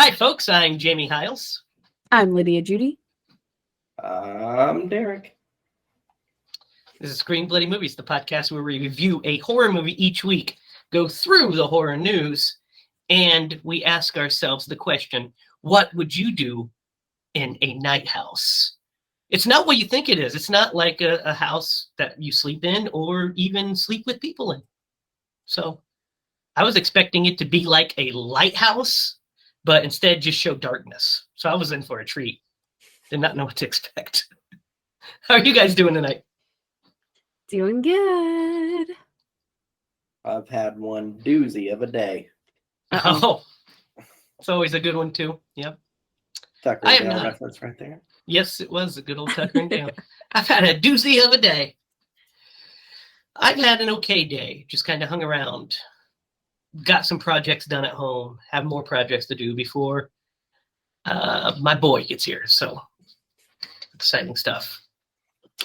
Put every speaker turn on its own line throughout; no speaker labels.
Hi, folks. I'm Jamie Hiles.
I'm Lydia Judy.
I'm Derek.
This is Screen Bloody Movies, the podcast where we review a horror movie each week, go through the horror news, and we ask ourselves the question, what would you do in a night house? It's not what you think it is. It's not like a house that you sleep in or even sleep with people in. So I was expecting it to be like a lighthouse, but instead just show darkness. So I was in for a treat. Did not know what to expect. How are you guys doing tonight?
Doing good.
I've had one doozy of a day.
Oh, it's always a good one too. Yep.
Tucker
I am
down
not.
reference right there.
Yes, it was a good old tuckering down. I've had a doozy of a day. I've had an okay day. Just kind of hung around. Got some projects done at home. Have more projects to do before my boy gets here. So exciting stuff.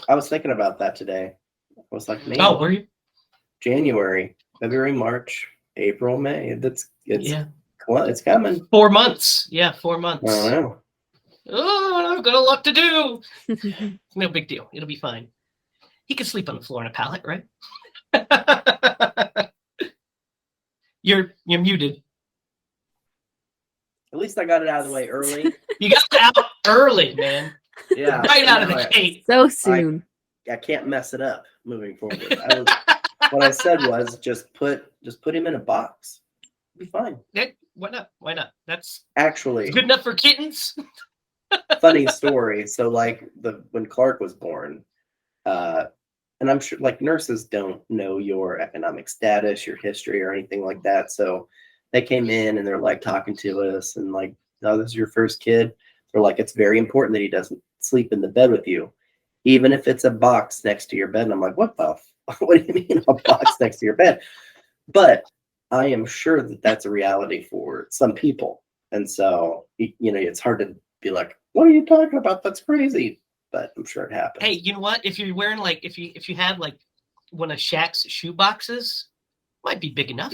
I was thinking about that today. I was like, man,
Oh, were you?
January, February, March, April, May. It's coming.
4 months. Yeah, 4 months.
I don't know.
Oh, I've got a lot to do. No big deal. It'll be fine. He can sleep on the floor on a pallet, right? You're muted.
At least I got it out of the way early.
You got it out early, man.
Yeah.
Right out of the gate.
So soon.
I can't mess it up moving forward. What I said was just put him in a box. It'll be fine.
Yeah, why not? Why not? That's
Actually
good enough for kittens.
funny story. So like when Clark was born, and I'm sure like nurses don't know your economic status, your history, or anything like that. So they came in and they're like talking to us and like, oh, this is your first kid. They're like, it's very important that he doesn't sleep in the bed with you, even if it's a box next to your bed. And I'm like, what do you mean a box next to your bed? But I am sure that that's a reality for some people. And so, it's hard to be like, what are you talking about? That's crazy. But I'm sure it happens.
Hey, you know what? If you're wearing like if you have like one of Shaq's shoe boxes, might be big enough.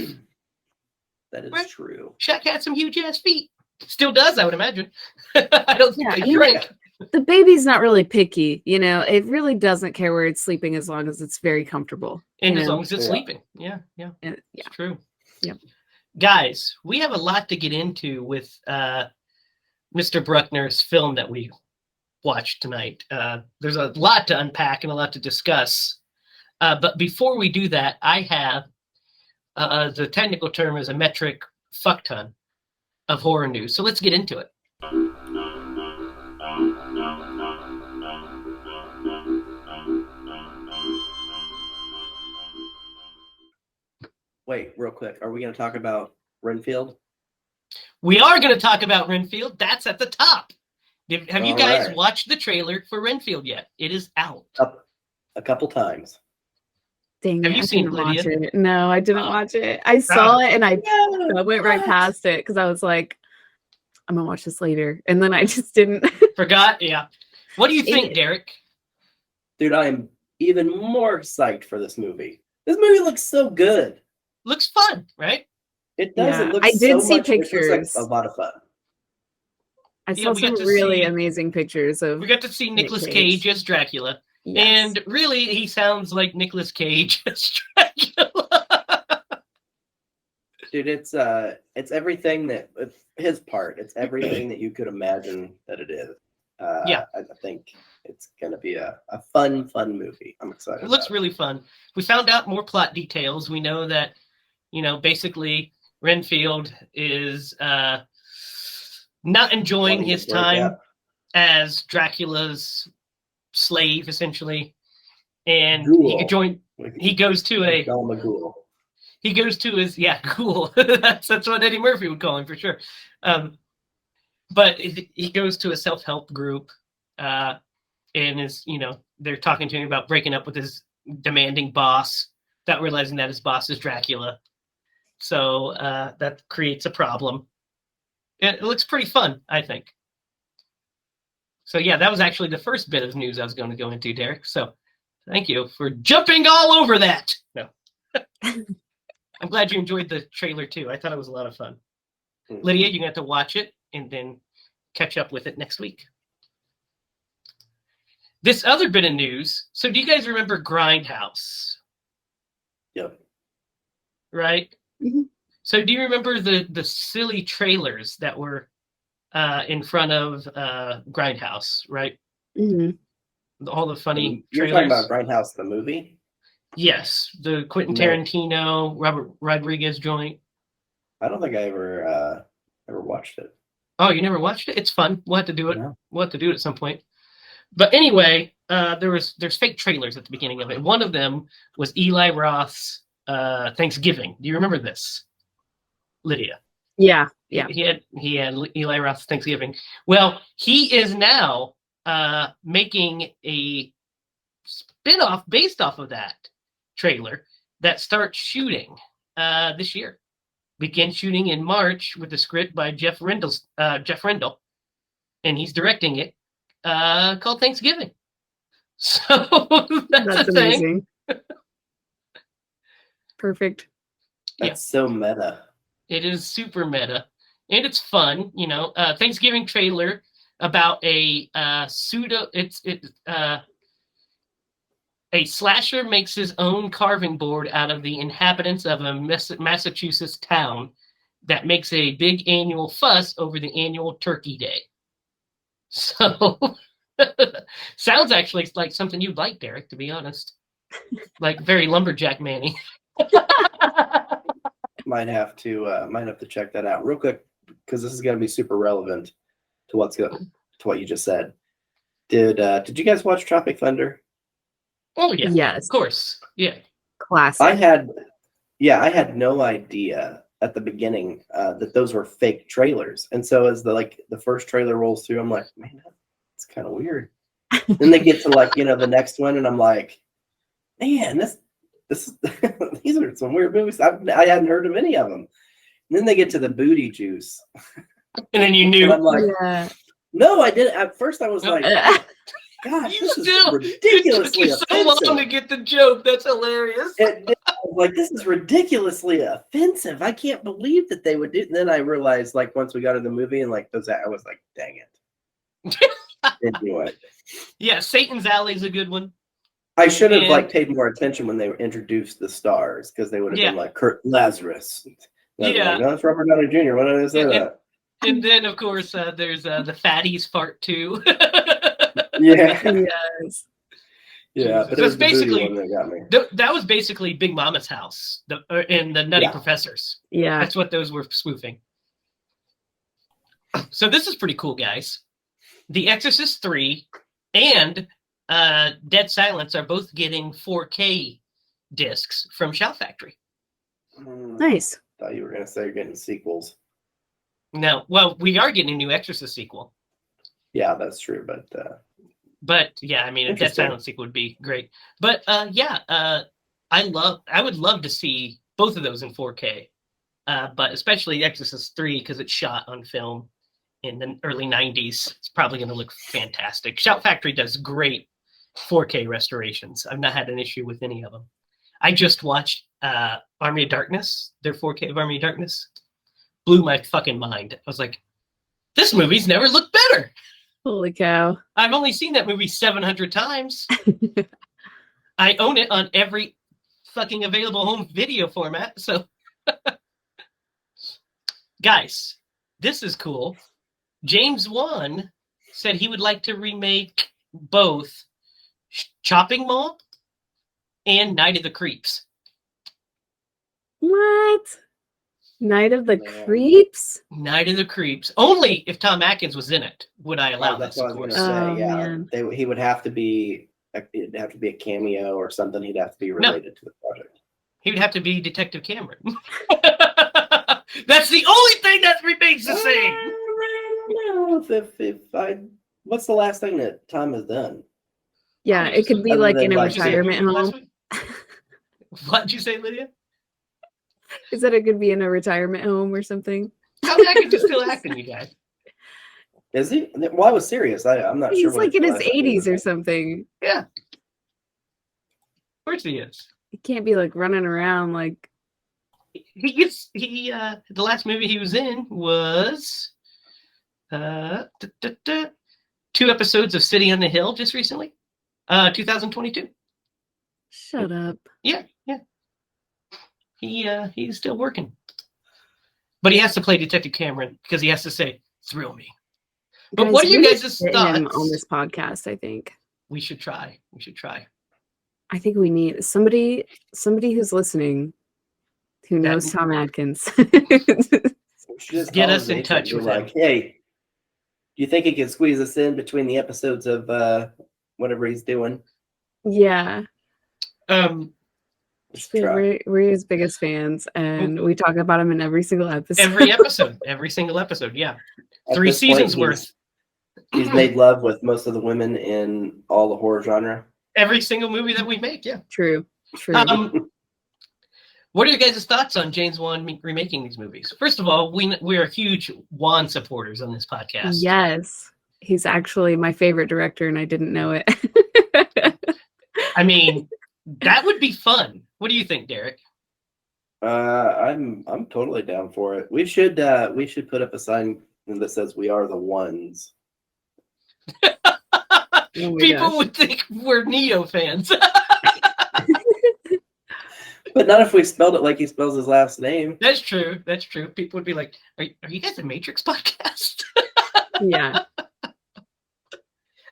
That is
right?
True.
Shaq had some huge ass feet. Still does, I would imagine. I don't think they shrink.
The baby's not really picky, it really doesn't care where it's sleeping as long as it's very comfortable.
And as long as it's sleeping. Yeah. It's true.
Yep.
Guys, we have a lot to get into with Mr. Bruckner's film that we watched tonight. There's a lot to unpack and a lot to discuss. But before we do that, I have the technical term is a metric fuck ton of horror news. So let's get into it.
Wait, real quick. Are we going to talk about Renfield?
We are going to talk about Renfield. That's at the top. Have you guys watched the trailer for Renfield yet? It is out.
A couple times.
Dang,
have you seen
Lydia? Watch it. No, I didn't watch it. I saw it and I went right past it because I was like, I'm going to watch this later. And then I just didn't.
Forgot? Yeah. What do you think, Derek?
Dude, I am even more psyched for this movie. This movie looks so good.
Looks fun, right?
It does.
Yeah.
It looks
I did
so
see
much,
pictures.
It looks like a lot of fun.
I saw some really amazing pictures of.
We got to see Nicolas Cage as Dracula. Yes. And really, he sounds like Nicolas Cage as Dracula.
Dude, it's everything that his part. It's everything that you could imagine that it is. I think it's going to be a fun movie. I'm excited.
It looks really fun. We found out more plot details. We know that, basically Renfield is not enjoying his time as Dracula's slave, essentially. And he goes to a
ghoul.
He goes to his ghoul. that's what Eddie Murphy would call him for sure. But he goes to a self-help group, and is they're talking to him about breaking up with his demanding boss, without realizing that his boss is Dracula. So that creates a problem. It looks pretty fun, I think. So yeah, that was actually the first bit of news I was going to go into, Derek. So thank you for jumping all over that. No. I'm glad you enjoyed the trailer too. I thought it was a lot of fun. Mm-hmm. Lydia, you're going to have to watch it and then catch up with it next week. This other bit of news. So do you guys remember Grindhouse?
Yep.
Right?
Mhm.
So do you remember the silly trailers that were in front of Grindhouse, right?
Mhm.
All the funny
You're
trailers.
talking about Grindhouse, the movie?
Yes, the Quentin
No.
Tarantino, Robert Rodriguez joint.
I don't think I ever watched it.
Oh, you never watched it? It's fun. We'll have to do it.
No.
We'll have to do it at some point. But anyway, there's fake trailers at the beginning of it. One of them was Eli Roth's Thanksgiving. Do you remember this, Lydia?
Yeah.
He had Eli Roth's Thanksgiving. Well, he is now making a spin-off based off of that trailer that starts shooting this year. Begin shooting in March with a script by Jeff Rendell, and he's directing it, called Thanksgiving. So that's a thing.
amazing. Perfect.
That's so meta.
It is super meta, and it's fun. Thanksgiving trailer about a a slasher makes his own carving board out of the inhabitants of a Massachusetts town that makes a big annual fuss over the annual Turkey Day. So, sounds actually like something you'd like, Derek, to be honest. Like very lumberjack Manny.
Might have to check that out real quick because this is going to be super relevant to what you just said. Did you guys watch Tropic Thunder?
Oh yeah,
Yes.
Of course, yeah.
Classic.
I had no idea at the beginning that those were fake trailers, and so as the first trailer rolls through, I'm like, man, that's kind of weird. Then they get to the next one, and I'm like, man, this is these are some weird movies. I hadn't heard of any of them. And then they get to the booty juice,
And then you knew.
and I'm like,
Yeah.
no, I didn't. At first, I was like, gosh, this is ridiculously
it took you so long to
offensive.
get the joke. That's hilarious.
I was like, this is ridiculously offensive. I can't believe that they would do. And then I realized, once we got to the movie and those, I was like, dang it. Didn't do it.
Yeah, Satan's Alley is a good one.
I should have
And-
paid more attention when they introduced the stars because they would have
Yeah.
been like Kurt Lazarus. And I was
Yeah.
like, no, it's Robert Downey Jr. Why did I say that?
And then, of course, there's the Fatties Part 2.
Yeah,
Yes.
yeah.
So
But it was
it's
the booty
basically-
one that got me.
That was basically Big Mama's house and the Nutty
Yeah.
Professors.
Yeah.
That's what those were spoofing. So this is pretty cool, guys. The Exorcist 3 and Dead Silence are both getting 4K discs from Shout Factory.
Nice.
Thought you were gonna say you're getting sequels.
No, well, we are getting a new Exorcist sequel.
Yeah, that's true.
But yeah, I mean, a Dead
Interesting.
Silence sequel would be great. But I would love to see both of those in 4K. But especially Exorcist 3 because it's shot on film in the early 90s. It's probably going to look fantastic. Shout Factory does great 4K restorations. I've not had an issue with any of them. I just watched Army of Darkness, their 4K of Army of Darkness. Blew my fucking mind. I was like, this movie's never looked better.
Holy cow.
I've only seen that movie 700 times. I own it on every fucking available home video format. So, guys, this is cool. James Wan said he would like to remake both Chopping Mall and Night of the Creeps.
What? Night of the
Man.
Creeps?
Night of the Creeps. Only if Tom Atkins was in it would I allow
That's
this,
what I
of
was
course.
gonna say.
Oh,
Yeah,
man.
he would have to be. It'd have to be a cameo or something. He'd have to be related to the project.
He would have to be Detective Cameron. That's the only thing that remains the same.
I don't know what's the last thing that Tom has done?
Yeah, it could be
Other
like
than,
in a
like,
retirement
Last
home.
week? What'd you say, Lydia?
Is that it could be in a retirement home or something?
Tom Atkins is still acting, you guys.
Is he? Well, I was serious. I'm not sure.
He's like in his
last thing
80s
he
or
was.
something.
Yeah. Of course he is.
He can't be like running around like
The last movie he was in was duh, duh, duh. 2 episodes of City on the Hill just recently. 2022.
Shut up.
Yeah. He's still working. But he has to play Detective Cameron because he has to say, thrill me. But
Guys,
what are you
we need
guys'
to get him
thoughts?
on this podcast? I think.
We should try.
I think we need somebody who's listening who
That-
knows Tom Atkins.
We should just
Get
call
us
his
in
agent
touch
and be
with
like,
him.
hey, do you think he can squeeze us in between the episodes of whatever he's doing?
Yeah.
Just try.
We're his biggest fans, and we talk about him in every single episode.
every single episode. Yeah,
At
3
this
seasons
point,
worth.
He's made love with most of the women in all the horror genre.
Every single movie that we make. Yeah.
True.
What are your guys' thoughts on James Wan remaking these movies? First of all, we are huge Wan supporters on this podcast.
Yes, he's actually my favorite director, and I didn't know it.
I mean, that would be fun. What do you think, Derek?
I'm totally down for it. We should put up a sign that says "We are the ones."
People would think we're Neo fans.
But not if we spelled it like he spells his last name.
That's true. People would be like, are you guys a Matrix podcast?
Yeah.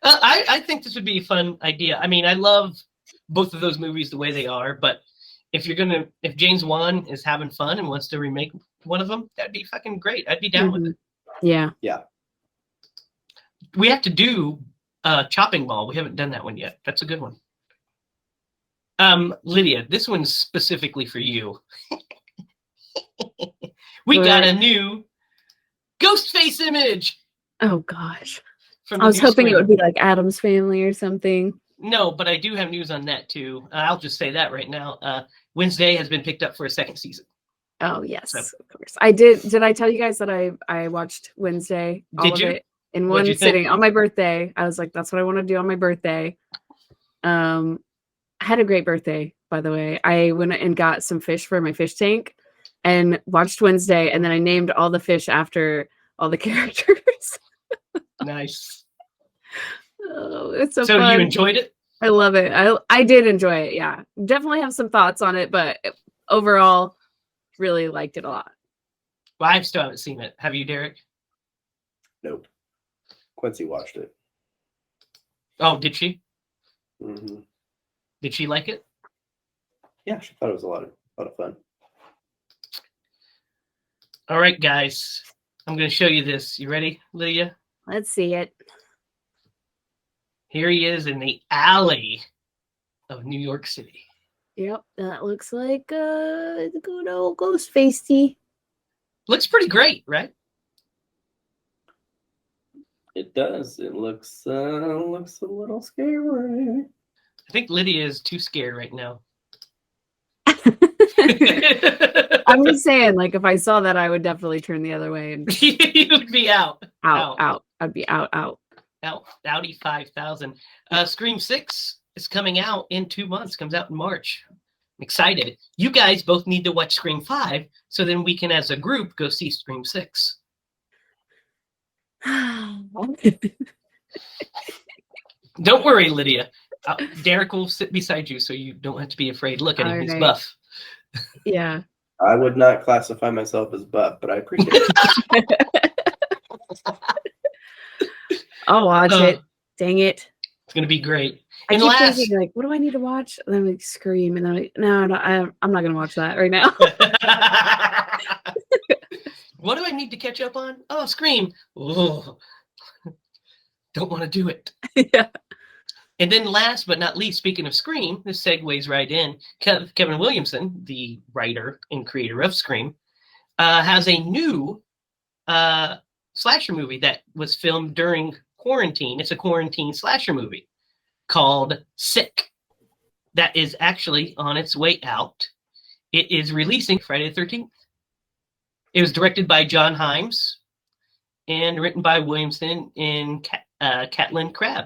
I think this would be a fun idea. I mean, I love both of those movies the way they are, but if James Wan is having fun and wants to remake one of them, that'd be fucking great. I'd be down with it.
Yeah.
We have to do Chopping Mall. We haven't done that one yet. That's a good one. Lydia, this one's specifically for you. We got a new Ghostface image.
Oh gosh. I was hoping it would be like Addams Family or something.
No, but I do have news on that too. I'll just say that right now. Wednesday has been picked up for a 2nd season.
Oh yes, of course. I did. Did I tell you guys that I watched Wednesday? All
Did
of
you?
It in one sitting on my birthday? I was like, that's what I want to do on my birthday. I had a great birthday, by the way. I went and got some fish for my fish tank and watched Wednesday, and then I named all the fish after all the characters.
Nice.
Oh, it's so
fun.
You
enjoyed it?
I love it. I did enjoy it. Yeah, definitely have some thoughts on it, but overall, really liked it a lot.
Well, I still haven't seen it. Have you, Derek?
Nope. Quincy watched it.
Oh, did she?
Mm-hmm.
Did she like it?
Yeah, she thought it was a lot of fun.
All right, guys. I'm going to show you this. You ready, Lydia?
Let's see it.
Here he is in the alley of New York City.
Yep, that looks like a good old Ghostface.
Looks pretty great, right?
It does. It looks a little scary.
I think Lydia is too scared right now.
I'm just saying, like, if I saw that, I would definitely turn the other way and
you would be out.
I'd be out.
Audi 5000. Scream 6 is coming out in 2 months. Comes out in March. I'm excited. You guys both need to watch Scream 5, so then we can, as a group, go see Scream 6. Don't worry, Lydia. Derek will sit beside you, so you don't have to be afraid. Look at him; he's buff.
Yeah.
I would not classify myself as buff, but I appreciate it.
I'll watch it. Dang it!
It's gonna be great.
I keep thinking, like, what do I need to watch? And then I'm like, Scream, and then I'm like, no, I'm not gonna watch that right now.
What do I need to catch up on? Oh, Scream. Oh, don't want to do it.
Yeah.
And then last but not least, speaking of Scream, this segues right in. Kevin Williamson, the writer and creator of Scream, has a new slasher movie that was filmed during quarantine. It's a quarantine slasher movie called Sick. That is actually on its way out. It is releasing Friday the 13th. It was directed by John Himes and written by Williamson and Caitlin Crabb.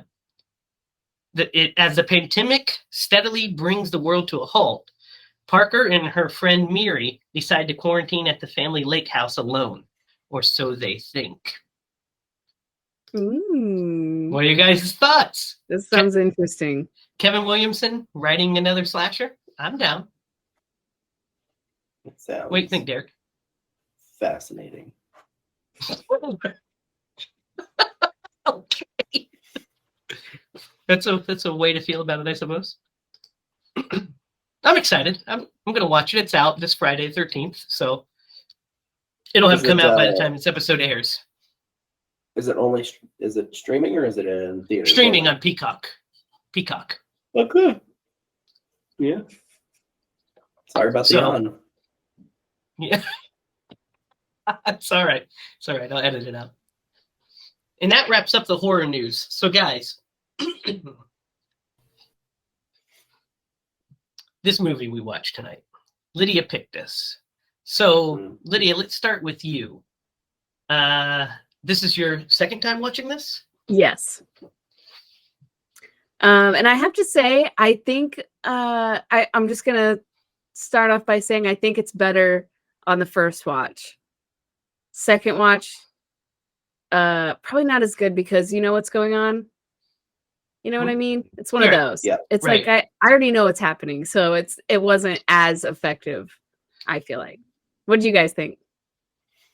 As the pandemic steadily brings the world to a halt, Parker and her friend Miri decide to quarantine at the family lake house alone, or so they think.
Ooh,
What are you guys' thoughts?
this sounds interesting.
Kevin Williamson writing another slasher? I'm down.
It sounds
What do you think, Derek?
fascinating.
Okay. That's a way to feel about it, I suppose. I'm excited. I'm gonna watch it. It's out this Friday, 13th, so it'll have come out by the time this episode airs.
Is it streaming or is it in theaters?
Streaming on Peacock. Peacock.
Okay. Yeah. Sorry about the
So-
yawn.
Yeah. It's all right. It's all right. I'll edit it out. And that wraps up the horror news. So, guys, this movie we watched tonight, Lydia picked us. So, Lydia, let's start with you. This is your second time watching this?
Yes. And I have to say, I think I'm just gonna start off by saying I think it's better on the first watch. Second watch, probably not as good because you know what's going on. You know what I mean? It's one of
Sure.
those.
Yeah.
It's
Right.
like I already know what's happening, so it wasn't as effective, I feel like. What do you guys think?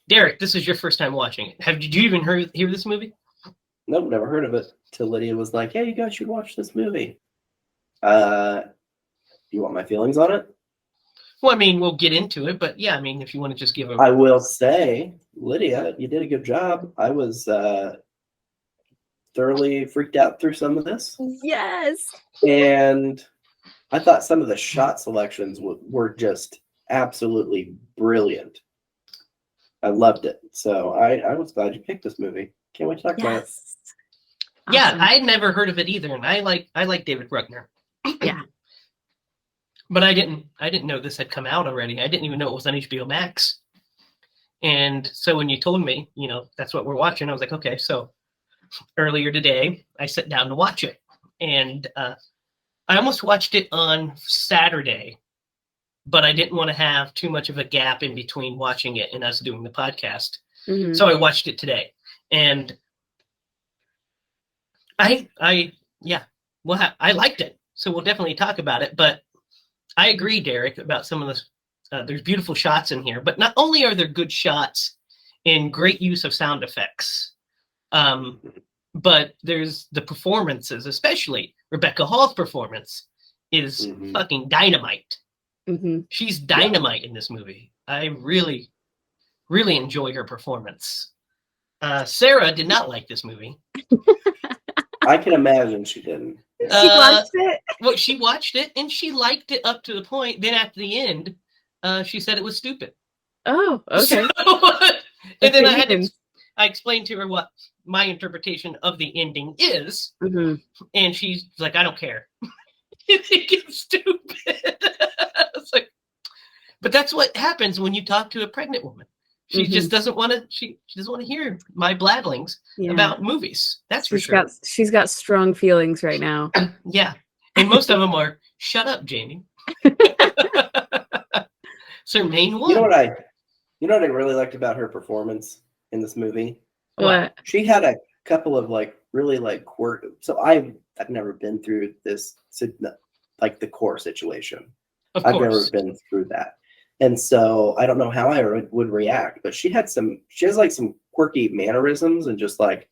Derek, this is your first time watching it. Did you even hear this movie?
Nope, never heard of it. Till Lydia was like, "Hey, you guys should watch this movie." You want my feelings on it?
Well, I mean, we'll get into it, but yeah, I mean, if you want to just give a...
I will say, Lydia, you did a good job. I was thoroughly freaked out through some of this,
Yes.
and I thought some of the shot selections were just absolutely brilliant. I loved it. So I was glad you picked this movie. Can't wait to talk about it.
Yes.
Yeah,
Awesome.
I'd never heard of it either, and I like David Bruckner.
Yeah.
But I didn't know this had come out already. I didn't even know it was on HBO Max. And so when you told me, that's what we're watching, I was like, okay. So earlier today, I sat down to watch it, and I almost watched it on Saturday, but I didn't want to have too much of a gap in between watching it and us doing the podcast.
Mhm.
So I watched it today, and I liked it. So we'll definitely talk about it. But I agree, Derek, about some of the. There's beautiful shots in here, but not only are there good shots and great use of sound effects, but there's the performances, especially Rebecca Hall's performance is fucking dynamite.
Mhm.
She's dynamite in this movie. I really, really enjoy her performance. Sarah did not like this movie.
I can imagine she didn't.
She watched it.
Well, she watched it and she liked it up to the point. Then at the end, she said it was stupid.
Oh, okay.
And then I
Opinions.
explained to her what my interpretation of the ending is,
Mhm.
and she's like, "I don't care. You think it's stupid." It's like, but that's what happens when you talk to a pregnant woman. She just doesn't want to. She doesn't want to hear my bladlings
Yeah.
about movies. That's for sure.
She's got strong feelings right now.
Yeah, and most of them are, "Shut up, Jamie." It's her main one.
You know what I really liked about her performance in this movie?
What?
She had a couple of really quirk. So I've never been through this, like the core situation.
Of
I've
course.
never been through that. And so I don't know how I would react, but she has some quirky mannerisms and just like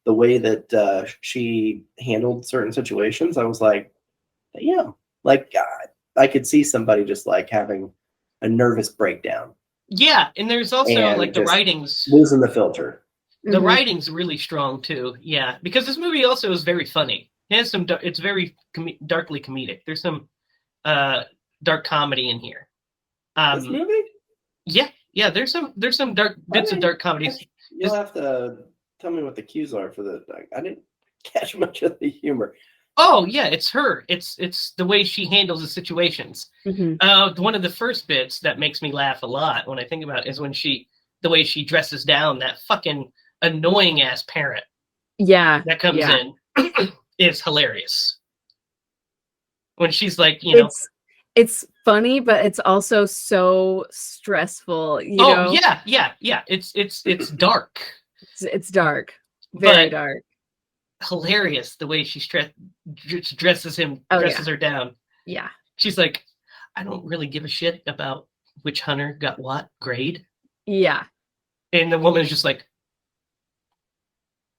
the way that she handled certain situations. I was like, yeah, like I could see somebody just like having a nervous breakdown.
Yeah, and there's also
And
like the
just
writings.
losing the filter.
The
Mhm.
writing's really strong too. Yeah, because this movie also is very funny. It has some. It's very darkly comedic. There's some dark comedy in here.
This movie?
Yeah. There's some dark bits of dark comedies.
You'll have to tell me what the cues are for the. I didn't catch much of the humor.
Oh yeah, it's her. It's the way she handles the situations.
Mhm.
One of the first bits that makes me laugh a lot when I think about it is when the way she dresses down that fucking annoying ass parent
Yeah.
that comes
yeah.
in is hilarious. When she's like, you know,
It's funny, but it's also so stressful. You know,
yeah. It's dark.
it's dark. Very
but
dark.
hilarious the way she dresses her down.
Yeah.
She's like, I don't really give a shit about which hunter got what grade.
Yeah.
And the woman is just like,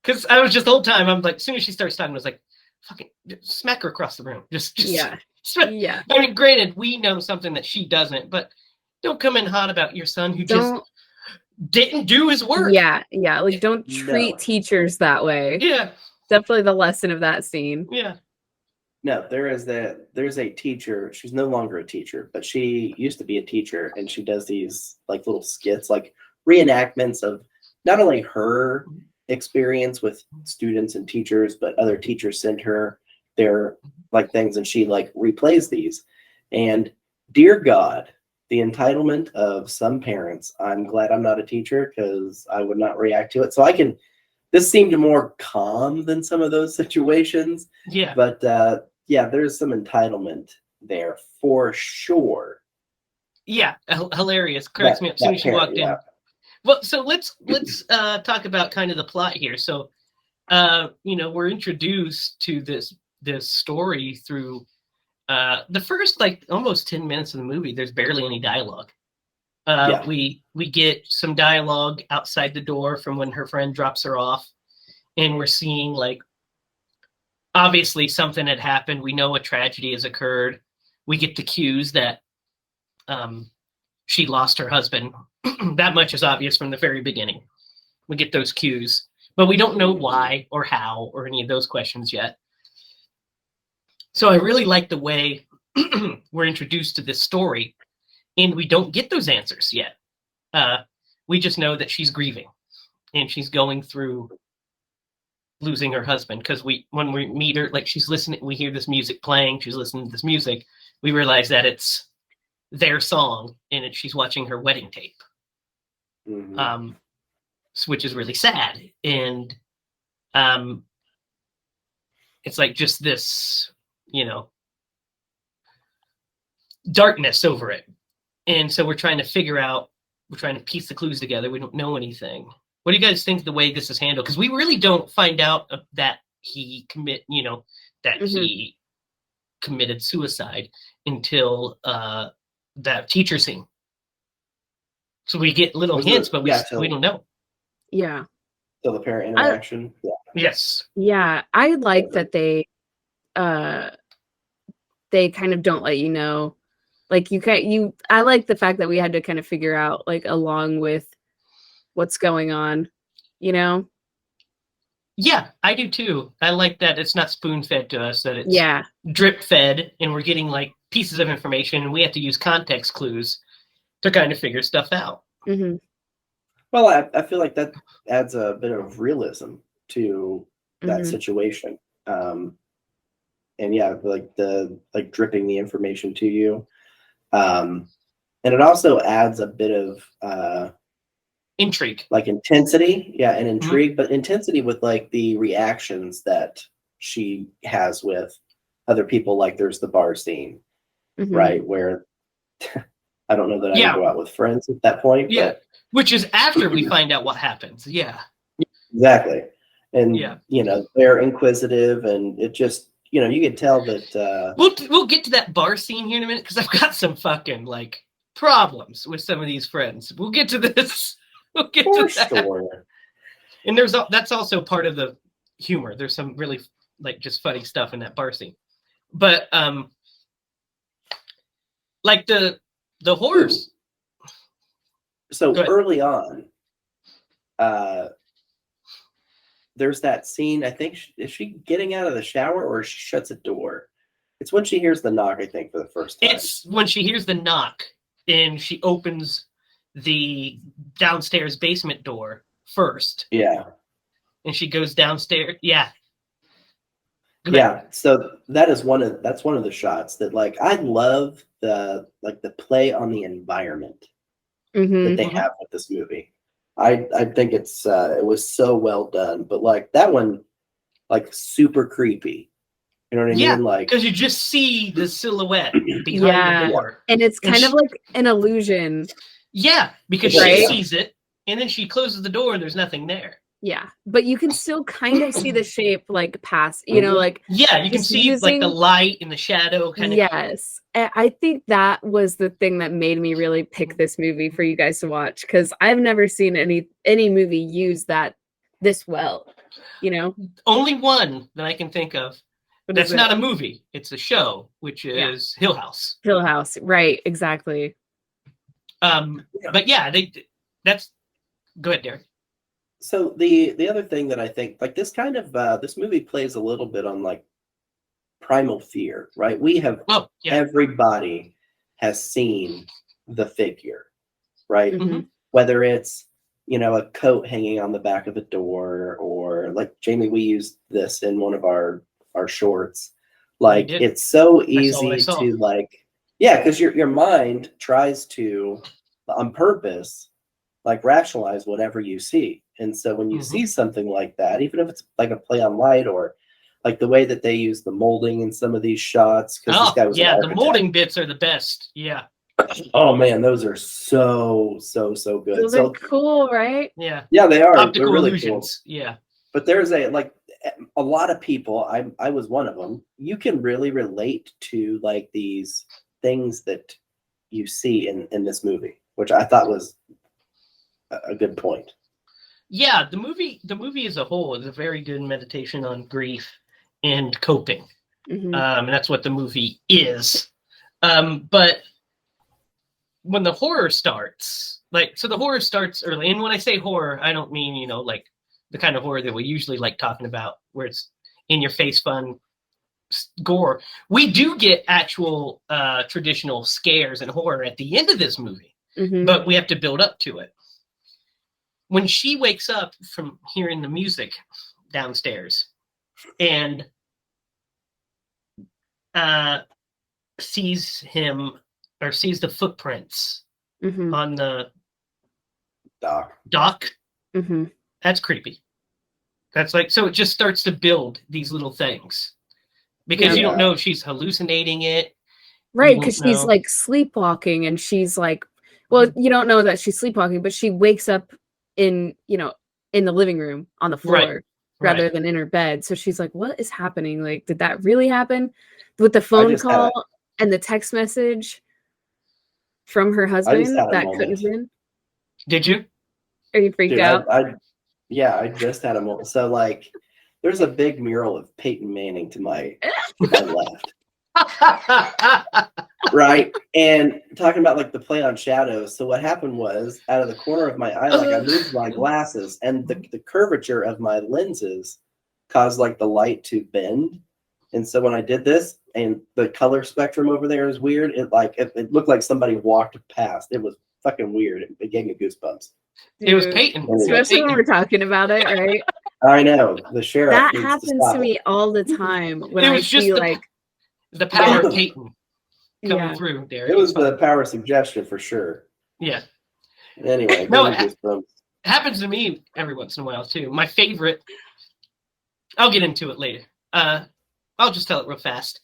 because I was just the whole time, I'm like, as soon as she starts talking, I was like, fucking smack her across the room. Just
Yeah. Yeah.
I mean, granted, we know something that she doesn't, but don't come in hot about your son who just didn't do his work.
Yeah. Yeah. Like, don't treat teachers that way.
Yeah.
Definitely the lesson of that scene.
Yeah.
No, there's a teacher. She's no longer a teacher, but she used to be a teacher, and she does these like little skits, like reenactments of not only her experience with students and teachers, but other teachers send her their like things, and she like replays these. And dear God, the entitlement of some parents. I'm glad I'm not a teacher because I would not react to it. So this seemed more calm than some of those situations.
Yeah.
But yeah, there's some entitlement there for sure.
Yeah, hilarious. Cracks me up as soon as she walked in. Well, so let's talk about kind of the plot here. So, we're introduced to this story through the first like almost 10 minutes of the movie. There's barely any dialogue. We get some dialogue outside the door from when her friend drops her off, and we're seeing like obviously something had happened. We know a tragedy has occurred. We get the cues that she lost her husband. That much is obvious from the very beginning. We get those cues, but we don't know why or how or any of those questions yet. So I really like the way we're introduced to this story, and we don't get those answers yet. We just know that she's grieving, and she's going through losing her husband, because when we meet her, like she's listening, we hear this music playing, she's listening to this music, we realize that it's their song, and she's watching her wedding tape.
Mm-hmm.
Which is really sad. And it's like just this, darkness over it. And so we're trying to piece the clues together. We don't know anything. What do you guys think of the way this is handled? Because we really don't find out that he he committed suicide until that teacher scene. So we get little hints, but we don't know.
Yeah.
So the parent interaction.
Yes.
Yeah. I like that they kind of don't let you know. Like I like the fact that we had to kind of figure out like along with what's going on, Yeah,
I do too. I like that it's not spoon fed to us, that it's drip fed, and we're getting like pieces of information, and we have to use context clues to kind of figure stuff out.
Mm-hmm.
Well, I feel like that adds a bit of realism to that situation. And yeah, like dripping the information to you. And it also adds a bit of
intrigue,
like intensity. Yeah, and intrigue, but intensity with like the reactions that she has with other people. Like there's the bar scene, right? Where I don't know that I would go out with friends at that point.
Yeah.
But
which is after we find out what happens. Yeah.
Exactly. And, they're inquisitive, and it just, you can tell that.
We'll get to that bar scene here in a minute, because I've got some fucking, like, problems with some of these friends. We'll get to this. We'll get to that. Sure. And that's also part of the humor. There's some really, like, just funny stuff in that bar scene. But, like, the horrors.
So early on, there's that scene. I think is she getting out of the shower, or she shuts a door? It's when she hears the knock, I think, for the first time.
It's when she hears the knock, and she opens the downstairs basement door first.
Yeah.
And she goes downstairs. Yeah.
Yeah. So that's one of the shots that, like, I love the play on the environment that they have with this movie. I think it was so well done, but like that one, like super creepy. You know what I mean? Like,
because you just see the silhouette behind the door,
and it's kind of like an illusion.
Yeah, because she sees it, and then she closes the door, and there's nothing there.
Yeah, but you can still kind of see the shape like past, you know,
Mhm.
like
Yeah, you can
just
see like the
using
light and the shadow kind of.
yes. I think that was the thing that made me really pick this movie for you guys to watch because I've never seen any movie use that this well, you know?
Only one that I can think of.
What is
That's not
it?
a movie; it's a show, which
Yeah.
is Hill House.
Hill House, right? Exactly.
Yeah.
But yeah, that's. Go ahead, Derek.
So the other thing that I think like this kind of this movie plays a little bit on like primal fear, right? We have
Oh, yeah.
everybody has seen the figure, right?
Mhm.
Whether it's a coat hanging on the back of a door, or like Jamie, we used this in one of our shorts. Like
did.
it's so
I saw what I
easy
saw.
to like, yeah, because your mind tries to on purpose like rationalize whatever you see. And so when you
Mhm.
see something like that, even if it's like a play on light or like the way that they use the molding in some of these shots, because this
Oh,
guy was an
yeah, the
architect.
molding bits are the best. Yeah,
Oh man, those are so good.
Those are cool, right?
yeah.
Yeah, they are. They're
Optical
really
illusions.
cool.
Yeah.
But there's a lot of people. I was one of them. You can really relate to like these things that you see in this movie, which I thought was a good point.
Yeah, the movie as a whole is a very good meditation on grief and coping.
Mhm.
And that's what the movie is. But when the horror starts, so the horror starts early. And when I say horror, I don't mean, like the kind of horror that we usually like talking about, where it's in your face fun gore. We do get actual traditional scares and horror at the end of this movie,
Mhm.
but we have to build up to it. When she wakes up from hearing the music downstairs and sees him or sees the footprints
Mhm.
on the
Doc.
Mhm.
that's creepy. That's like, so it just starts to build these little things because you don't know if she's hallucinating it.
Right,
You
because
don't
she's
know.
like sleepwalking and she's like, well, you don't know that she's sleepwalking, but she wakes up in, in the living room on the floor rather
Right.
than in her bed. So she's like, what is happening? Like, did that really happen? With the
I
phone
just had
call and the text message from her
I just
husband
had a
that couldn't
moment.
have been?
Did you?
Are you freaked
Dude,
out?
I just had a moment. So like there's a big mural of Peyton Manning to my left. Right. And talking about like the play on shadows. So what happened was out of the corner of my eye, like I moved my glasses and the curvature of my lenses caused like the light to bend. And so when I did this and the color spectrum over there is weird, it looked like somebody walked past. It was fucking weird. It gave me goosebumps.
It was
Dude,
Peyton.
especially when we're talking about it, right?
I know. The sheriff
That
needs to
happens
stop
to
it.
me all the time when
It
I
was just
see like,
the power
Yeah.
of Peyton coming
yeah.
through, Derek.
It was the power of suggestion for sure.
Yeah.
Anyway,
No,
gave me goosebumps.
Happens to me every once in a while too. My favorite, I'll get into it later. I'll just tell it real fast.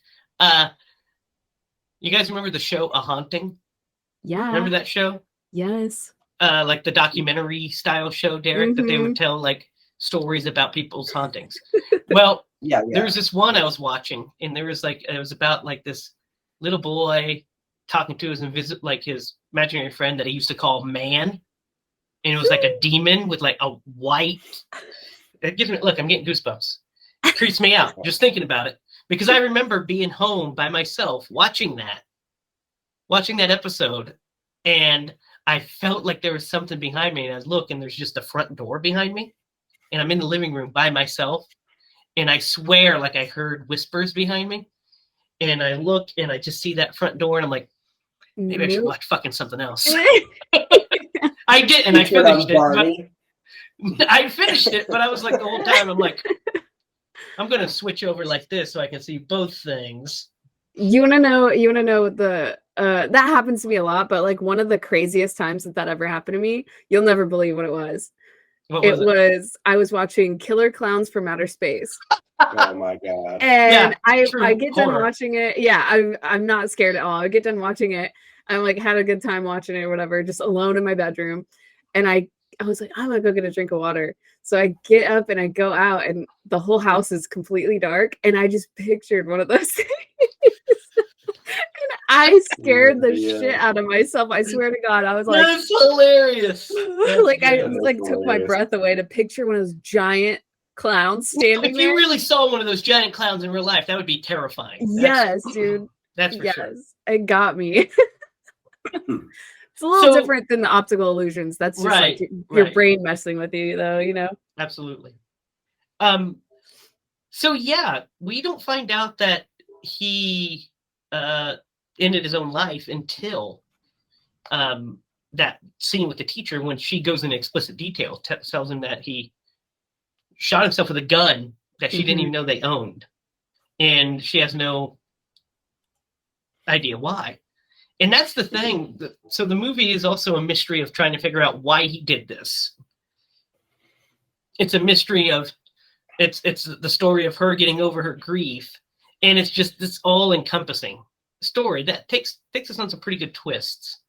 You guys remember the show A Haunting?
Yeah.
Remember that show?
Yes.
Like the documentary style show, Derek, that they
Mhm.
would tell like stories about people's hauntings. Well,
Yeah.
there was this one I was watching, and there was like, it was about like this little boy talking to his imaginary friend that he used to call Man, and it was like a demon with like a white. It gives me, look, I'm getting goosebumps. It creeps me out just thinking about it, because I remember being home by myself watching that episode, and I felt like there was something behind me, and I look, and there's just a front door behind me, and I'm in the living room by myself, and I swear like I heard whispers behind me, and I look, and I just see that front door, and I'm like, maybe I should watch fucking something else. I did, and I finished it. But I finished it, but I was like the whole time, I'm like, I'm gonna switch over like this so I can see both things.
You wanna know the that happens to me a lot, but like one of the craziest times that ever happened to me, you'll never believe what it was.
What was it?
I was watching Killer Clowns from Outer Space.
Oh my god.
And
Yeah,
I get done
horror.
watching it. Yeah, I'm not scared at all. I get done watching it. I'm like had a good time watching it or whatever, just alone in my bedroom. And I I was like, I'm gonna go get a drink of water. So I get up and I go out, and the whole house is completely dark. And I just pictured one of those things. And I scared the shit out of myself. I swear to God, I was like,
That's hilarious.
like I
good.
like
That's
took my
hilarious.
breath away to picture one of those giant clowns standing
If
there.
you really saw one of those giant clowns in real life, that would be terrifying.
Yes, dude.
That's for sure.
It got me. It's a little
So-
different than the optical illusions. That's just
Right,
like your
right.
brain messing with you, though, you know?
Absolutely. So yeah, we don't find out that he ended his own life until that scene with the teacher when she goes into explicit detail, tells him that he shot himself with a gun that she didn't even know they owned. And she has no idea why. And that's the thing. So the movie is also a mystery of trying to figure out why he did this. It's a mystery of it's the story of her getting over her grief, and it's just this all-encompassing story that takes us on some pretty good twists.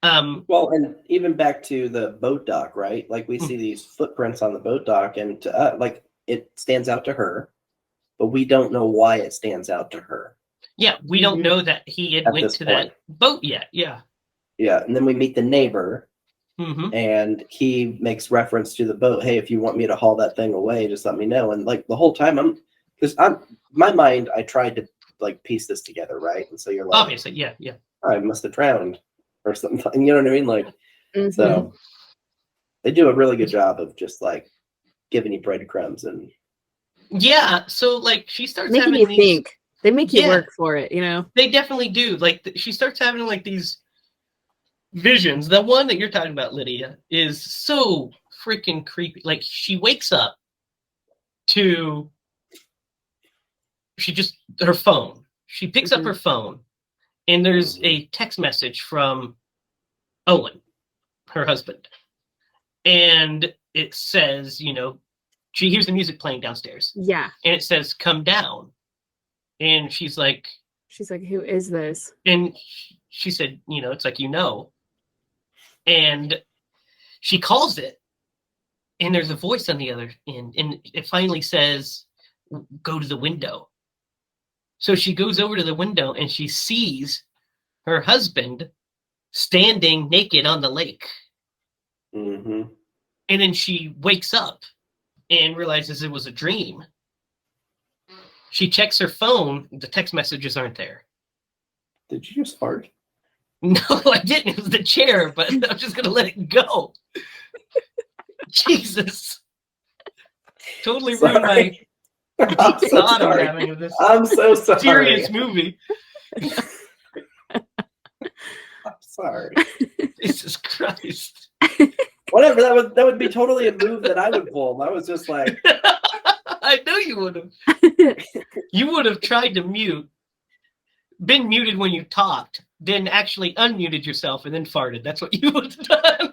Well, and even back to the boat dock, right? Like we see these footprints on the boat dock, and like it stands out to her, but we don't know why it stands out to her.
Yeah, we don't know that he had
At
went
this
to
point.
that boat yet. Yeah.
Yeah, and then we meet the neighbor, and he makes reference to the boat. Hey, if you want me to haul that thing away, just let me know. And like the whole time, my mind, I tried to like piece this together, right? And so you're like,
Obviously, yeah.
I must have drowned or something. You know what I mean? Like, so they do a really good job of just like giving you breadcrumbs and
Yeah, so like she starts
making
having
you
these.
think. They make you
Yeah.
work for it, you know?
They definitely do. Like she starts having like these visions. The one that you're talking about, Lydia, is so freaking creepy. Like she wakes up to her phone. She picks up her phone, and there's a text message from Owen, her husband, and it says, she hears the music playing downstairs,
Yeah.
and it says, "Come down," and she's like,
who is this?
and she said, it's like, and she calls it, and there's a voice on the other end, and it finally says, "Go to the window." So she goes over to the window, and she sees her husband standing naked on the lake. And then she wakes up and realizes it was a dream. She checks her phone. The text messages aren't there.
Did you just fart?
No, I didn't. It was the chair, but I'm just going to let it go. Jesus. Totally ruined my
I'm so
thought I'm
sorry.
having of this
I'm so sorry.
serious movie.
I'm sorry.
Jesus Christ.
Whatever. That would be totally a move that I would pull. I was just like,
I know you would have. You would have tried to been muted when you talked, then actually unmuted yourself and then farted. That's what you would have done.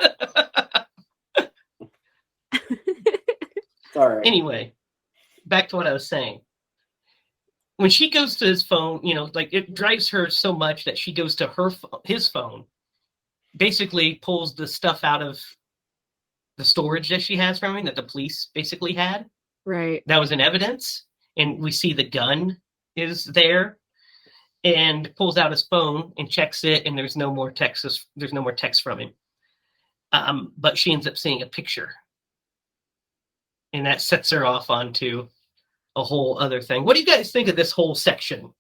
sorry.
Anyway, back to what I was saying. When she goes to his phone, like it drives her so much that she goes to his phone, basically pulls the stuff out of the storage that she has from him that the police basically had.
Right.
That was in evidence. And we see the gun is there, and pulls out his phone and checks it, and there's no more text. There's no more text from him. But she ends up seeing a picture, and that sets her off onto a whole other thing. What do you guys think of this whole section?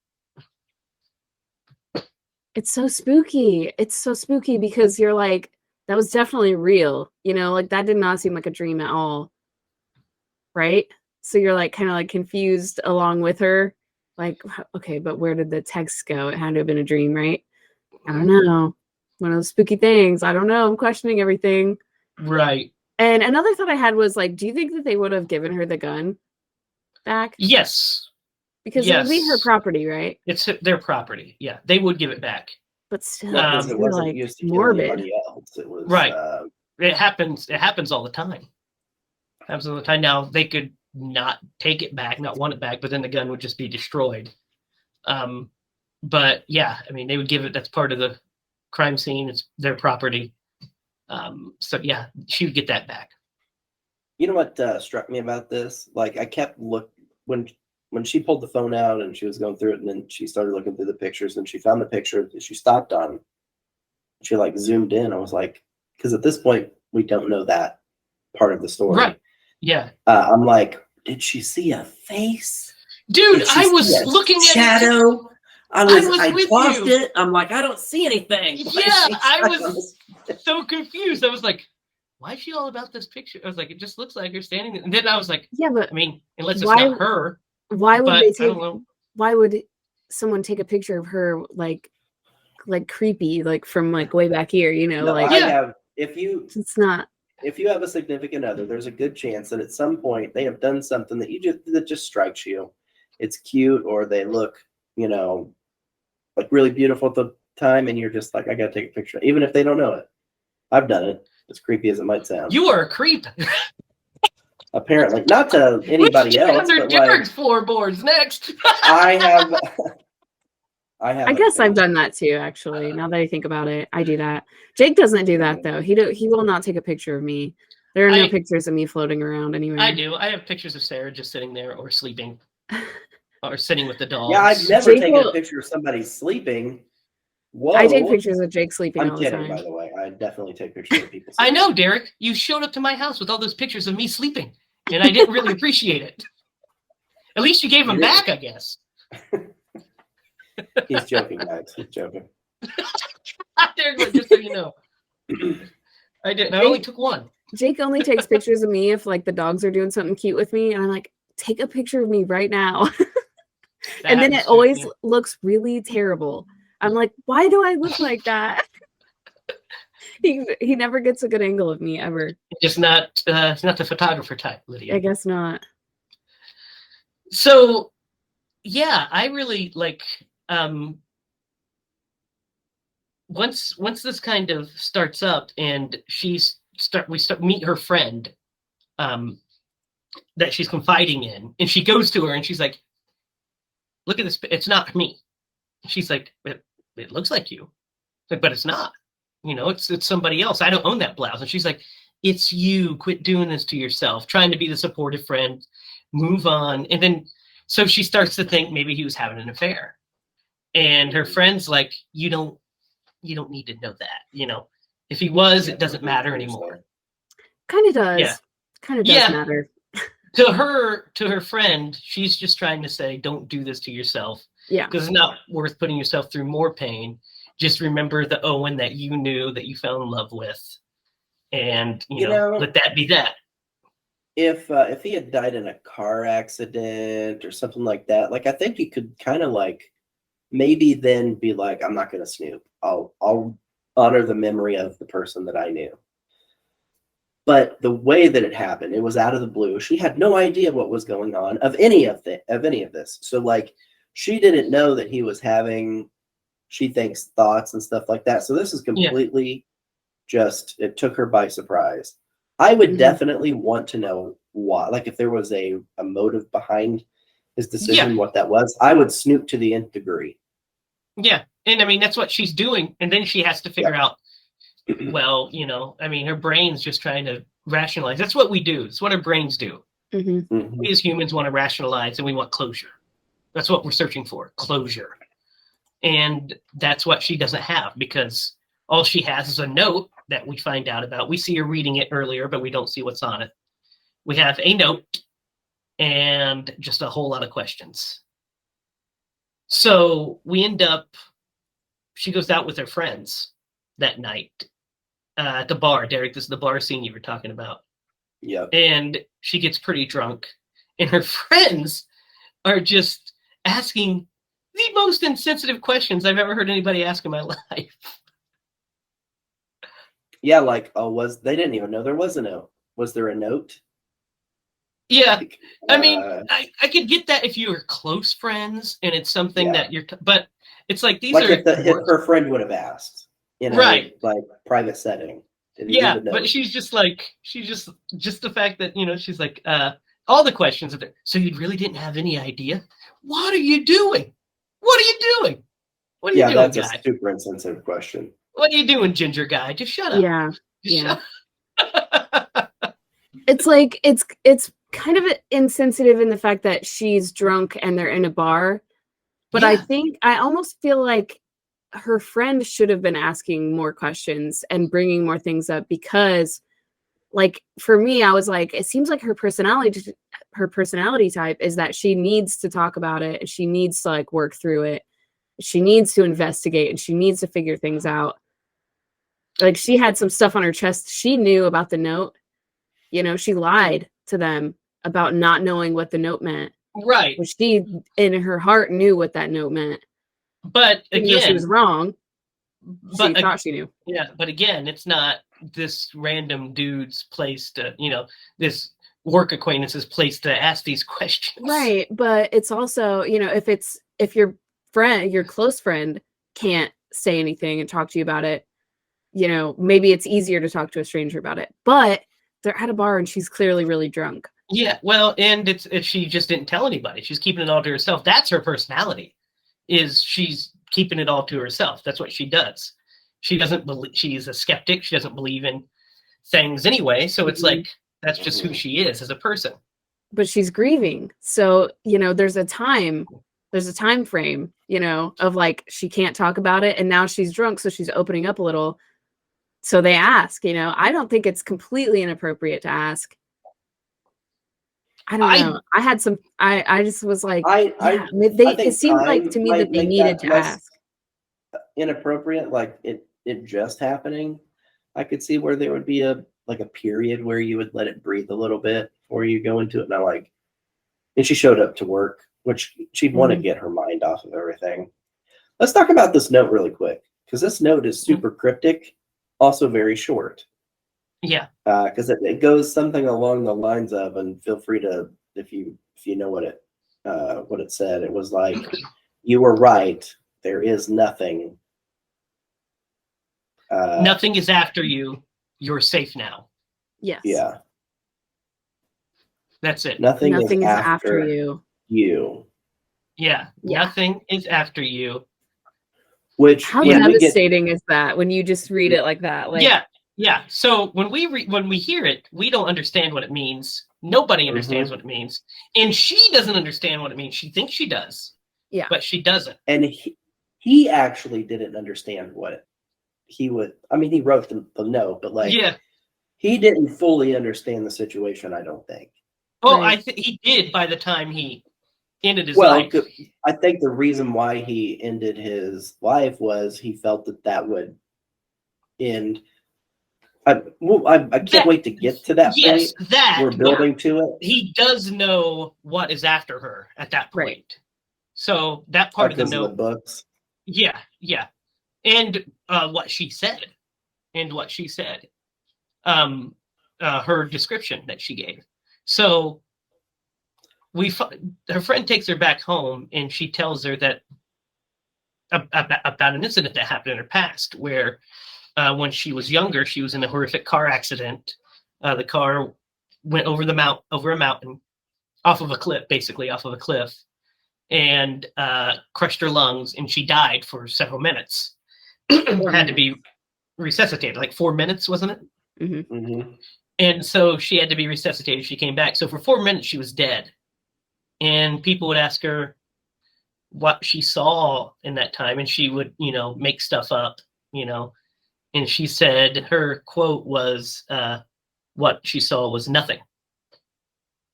It's so spooky. It's so spooky because you're like, that was definitely real. Like that did not seem like a dream at all. Right? So you're like kind of like confused along with her. Like, okay, but where did the text go? It had to have been a dream, right? I don't know. One of those spooky things. I don't know. I'm questioning everything.
Right.
And another thought I had was like, do you think that they would have given her the gun back?
Yes.
Because it would be her property, right?
It's their property. Yeah, they would give it back.
But still,
Because it wasn't
like
used to kill
morbid.
anybody else. It was
Right. It happens. It happens all the time. Happens all the time. Now they could not take it back, not want it back, but then the gun would just be destroyed. But yeah, I mean, they would give it. That's part of the crime scene. It's their property. So yeah, she would get that back.
You know what struck me about this? Like I kept when she pulled the phone out and she was going through it, and then she started looking through the pictures, and she found the picture that she stopped on. She like zoomed in. I was like, because at this point we don't know that part of the story.
Right. Yeah.
I'm like, did she see a face?
Dude,
Did she
I
see
was
a
looking at it.
shadow. I
with
paused
you.
it. I'm like, I don't see anything. Why is
Yeah,
she
I
stuck on
was
this-
so confused. I was like, why is she all about this picture? I was like, it just looks like her standing there. And then I was like,
Yeah, but
I mean, unless it's
Why-
not her.
why would
But
they
I
take?
don't know.
Why would someone take a picture of her like creepy, like from like way back here? You know,
No,
like
I
Yeah.
have. If you have a significant other, there's a good chance that at some point they have done something that just strikes you. It's cute, or they look, like really beautiful at the time, and you're just like, I gotta take a picture, even if they don't know it. I've done it, as creepy as it might sound.
You are a creep.
Apparently, not to anybody else,
Under
but like
Derek's floorboards next.
I have.
I guess I've done that too. Actually, now that I think about it, I do that. Jake doesn't do that though. He will not take a picture of me. There are no pictures of me floating around anywhere.
I do. I have pictures of Sarah just sitting there or sleeping or sitting with the dogs.
Yeah, I've never taken a picture of somebody sleeping. Whoa.
I take pictures of Jake sleeping all the
I'm kidding,
time.
by the way. I definitely take pictures of people sleeping.
I know, Derek. You showed up to my house with all those pictures of me sleeping, and I didn't really appreciate it. At least you gave them back, I guess.
He's joking, guys. He's joking.
Derek, just so you know. I didn't. I only took one.
Jake only takes pictures of me if like the dogs are doing something cute with me, and I'm like, take a picture of me right now. And then it always looks really terrible. I'm like, why do I look like that? He never gets a good angle of me ever.
Just not the photographer type, Lydia.
I guess not.
So yeah, I really like once this kind of starts up and we meet her friend that she's confiding in, and she goes to her and she's like, look at this, it's not me. She's like, it looks like you. Like, but it's not. It's somebody else. I don't own that blouse. And she's like, it's you. Quit doing this to yourself. Trying to be the supportive friend. Move on. And then, so she starts to think maybe he was having an affair. And her friend's like, you don't need to know that. If he was, it doesn't matter anymore.
Kind of does.
Yeah.
Kind of does matter.
To her friend, she's just trying to say, don't do this to yourself.
Yeah.
Because it's not worth putting yourself through more pain. Just remember the Owen that you knew, that you fell in love with. And, let that be that.
If he had died in a car accident or something like that, like I think you could kind of like maybe then be like, I'm not going to snoop. I'll honor the memory of the person that I knew. But the way that it happened, it was out of the blue. She had no idea what was going on of any of this. So like she didn't know that he was having, she thinks, thoughts and stuff like that. So this is completely just, it took her by surprise. I would definitely want to know why, like if there was a motive behind his decision, what that was. I would snoop to the nth degree.
Yeah. And I mean, that's what she's doing. And then she has to figure out, well, her brain's just trying to rationalize. That's what we do. It's what our brains do.
Mm-hmm.
We as humans want to rationalize, and we want closure. That's what we're searching for, closure. And that's what she doesn't have, because all she has is a note that we find out about. We see her reading it earlier, but we don't see what's on it. We have a note and just a whole lot of questions. So we end up, she goes out with her friends that night at the bar. Derek, this is the bar scene you were talking about.
Yeah.
And she gets pretty drunk, and her friends are just asking the most insensitive questions I've ever heard anybody ask in my life.
Yeah, like, they didn't even know there was a note. Was there a note?
Yeah.
Like,
I mean, I could get that if you were close friends and it's something that but it's like these
like
are.
if her friend would have asked,
right.
Like private setting.
Yeah, but she's just like, just the fact that, she's like, all the questions are there. So you really didn't have any idea? What are you doing? What are you doing? What are you doing,
that's
guy?
a super insensitive question.
What are you doing, ginger guy? Just shut up.
Yeah. Yeah. It's like it's kind of insensitive in the fact that she's drunk and they're in a bar. But I
Yeah.
think I almost feel like her friend should have been asking more questions and bringing more things up, because like for me, I was like, it seems like her personality type is that she needs to talk about it and she needs to like work through it. She needs to investigate and she needs to figure things out. Like she had some stuff on her chest. She knew about the note. You know, she lied to them about not knowing what the note meant.
Right.
But she, in her heart, knew what that note meant.
But
Even though she
again,
was wrong, she
but
thought she knew.
yeah, but again, it's not this random dude's place to, this work acquaintance's place to ask these questions.
Right. But it's also, if your friend, your close friend can't say anything and talk to you about it, maybe it's easier to talk to a stranger about it. But they're at a bar and she's clearly really drunk.
Yeah, well, and it's if she just didn't tell anybody. She's keeping it all to herself. That's her personality. Is she's keeping it all to herself. That's what she does. She doesn't believe, she's a skeptic. She doesn't believe in things anyway. So it's like, that's just who she is as a person.
But she's grieving. So, there's a time frame, of like, she can't talk about it. And now she's drunk. So she's opening up a little. So they ask, I don't think it's completely inappropriate to ask. I don't know. I had some, I just was like, it seemed like to me that they needed to ask.
Inappropriate, like it just happening. I could see where there would be a period where you would let it breathe a little bit before you go into it. Now, and she showed up to work, which she'd want to get her mind off of everything. Let's talk about this note really quick, because this note is super cryptic, also very short.
Yeah.
Because it goes something along the lines of, and feel free to, if you know what it said. It was like, you were right. There is nothing.
Nothing is after you. You're safe now.
Yes.
Yeah.
That's it.
Nothing is after you.
Yeah. Nothing is after you.
Which,
how devastating is that when you just read it like that? Like,
yeah. So when we hear it, we don't understand what it means. Nobody understands what it means, and she doesn't understand what it means. She thinks she does. Yeah, but she doesn't.
And he actually didn't understand what he would. I mean, he wrote the note, but he didn't fully understand the situation. I don't think.
Oh, right. I think he did by the time he ended his life.
I think the reason why he ended his life was he felt that would end. I can't wait to get to that point. We're building to it.
He does know what is after her at that point. Right. So that part of the note.
Of the books.
Yeah. And what she said. Her description that she gave. So her friend takes her back home and she tells her that about an incident that happened in her past where when she was younger, she was in a horrific car accident. The car went over a mountain, off of a cliff, and crushed her lungs, and she died for several minutes. Had to be resuscitated, like 4 minutes, wasn't it?
Mm-hmm. Mm-hmm.
And so she had to be resuscitated. She came back. So for 4 minutes, she was dead. And people would ask her what she saw in that time, and she would, make stuff up, And she said her quote was, what she saw was nothing.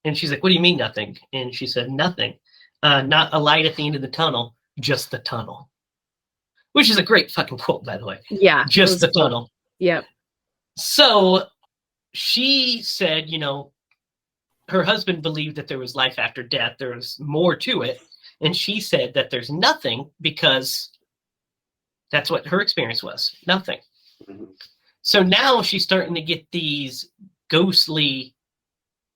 And she's like, what do you mean nothing? And she said, nothing. Not a light at the end of the tunnel, just the tunnel. Which is a great fucking quote, by the way.
Yeah.
Just the tunnel.
Yep.
So she said, her husband believed that there was life after death. There was more to it. And she said that there's nothing because that's what her experience was. Nothing. Mm-hmm. So now she's starting to get these ghostly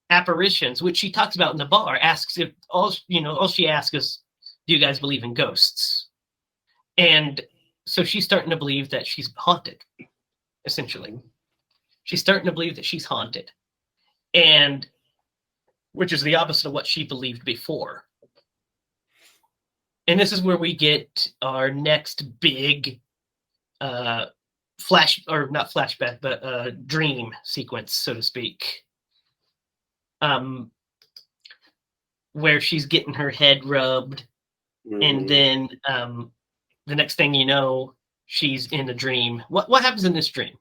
apparitions, which she talks about in the bar. Asks if all she asks is, do you guys believe in ghosts? And so she's starting to believe that she's haunted, essentially. She's starting to believe that she's haunted. And which is the opposite of what she believed before. And this is where we get our next big not flashback, but dream sequence, so to speak. Where she's getting her head rubbed, and then the next thing you know, she's in a dream. What happens in this dream?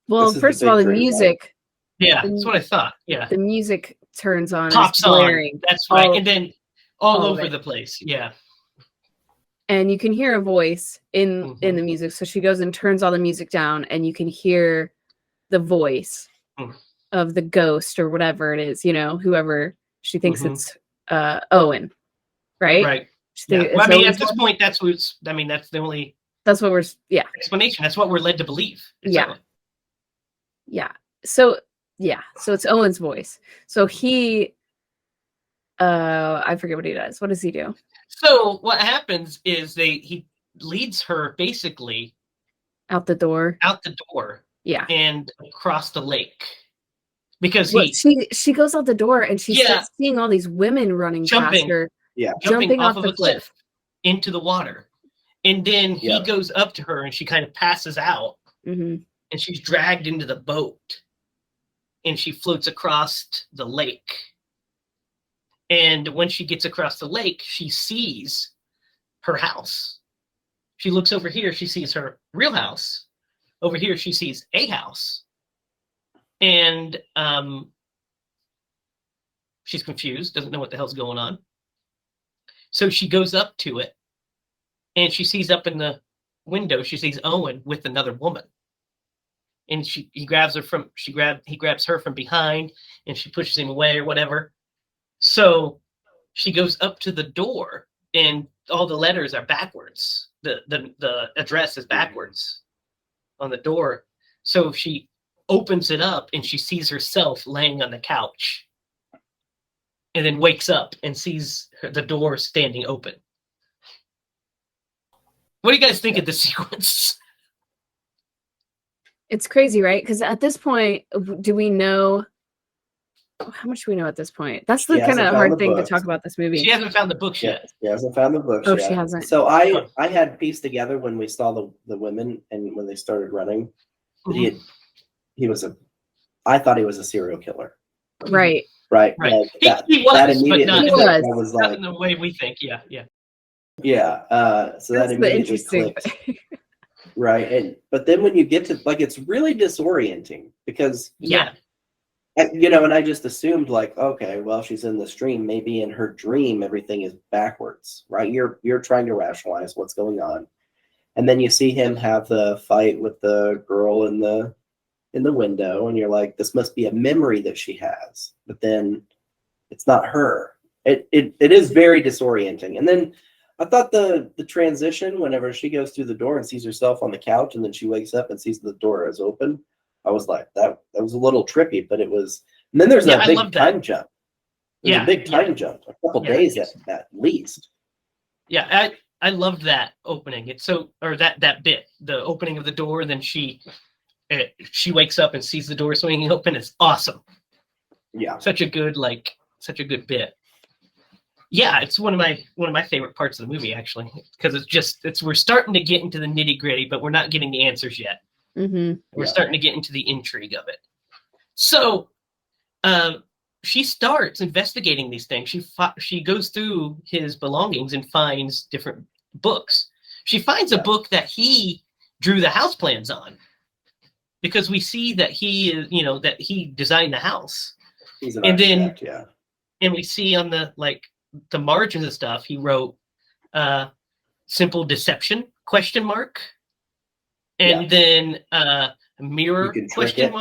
Well,
This is
first
the
of all,
big
the
dream, right?
music,
Yeah, that's what I thought. Yeah,
the music turns on,
pops
it's
on.
blaring.
That's right,
all-
and then all
all of
over
it.
the place. Yeah,
and you can hear a voice in the music. So she goes and turns all the music down, and you can hear the voice of the ghost or whatever it is, whoever she thinks it's Owen, right?
Right.
She
Yeah.
think
Well,
it's
I mean,
Owen's
at this
voice?
point, that's the only
That's what we're
explanation. That's what we're led to believe. It's
Yeah.
Owen.
Yeah. So it's Owen's voice. So he I forget what he does. What does he do?
So what happens is he leads her basically
Out the door.
out the door
Yeah.
and across the lake because
Well, she goes out the door and she
Yeah.
starts seeing all these women running past
Jumping.
her,
Yeah.
jumping off
of
the
a cliff
cliff.
into the water. And then he
Yeah.
goes up to her and she kind of passes out
Mm-hmm.
and she's dragged into the boat and she floats across the lake. And when she gets across the lake, she sees her house. She looks over here, she sees her real house. Over here, she sees a house. And she's confused, doesn't know what the hell's going on. So she goes up to it and she sees up in the window, she sees Owen with another woman. And he grabs her he grabs her from behind and she pushes him away or whatever. So she goes up to the door and all the letters are backwards. The address is backwards on the door. So she opens it up and she sees herself laying on the couch and then wakes up and sees the door standing open. What do you guys think of this sequence?
It's crazy, right? Because at this point, do we know how much do we know at this point? That's the
She
kind
hasn't
of
found
hard
the
thing to
books.
talk about this movie.
She hasn't found the books yet.
She hasn't found the books
Oh,
yet.
she hasn't.
So I had pieced together when we saw the women and when they started running that I thought he was a serial killer.
Right.
Right.
Right.
Like
He was,
that
but
immediately
not,
He
clicked.
was.
I was
not
like,
in the way we think. Yeah.
so that
That's the
immediately
interesting
clicked.
thing.
Right. But then when you get to it's really disorienting because
Yeah.
and I just assumed okay, well, she's in this dream. Maybe in her dream everything is backwards, right? You're trying to rationalize what's going on, and then you see him have the fight with the girl in the window, and you're like, this must be a memory that she has, but then it's not her. It is very disorienting. And then I thought the transition whenever she goes through the door and sees herself on the couch, and then she wakes up and sees the door is open. I was like, that was a little trippy, but it was. And then there's
I
a
love
big
that.
time jump. There's a big time jump, a couple days at least.
Yeah, I loved that opening. It's that bit, the opening of the door, and then she wakes up and sees the door swinging open. It's awesome.
Yeah,
such a good bit. Yeah, it's one of my favorite parts of the movie actually, because we're starting to get into the nitty gritty, but we're not getting the answers yet.
Mm-hmm.
We're starting to get into the intrigue of it. So, she starts investigating these things. She goes through his belongings and finds different books. She finds a book that he drew the house plans on, because we see that he is, that he designed the house.
he's an
And then-
architect,
And we see on the margins of stuff, he wrote simple deception ? And then mirror ?
You can trick it.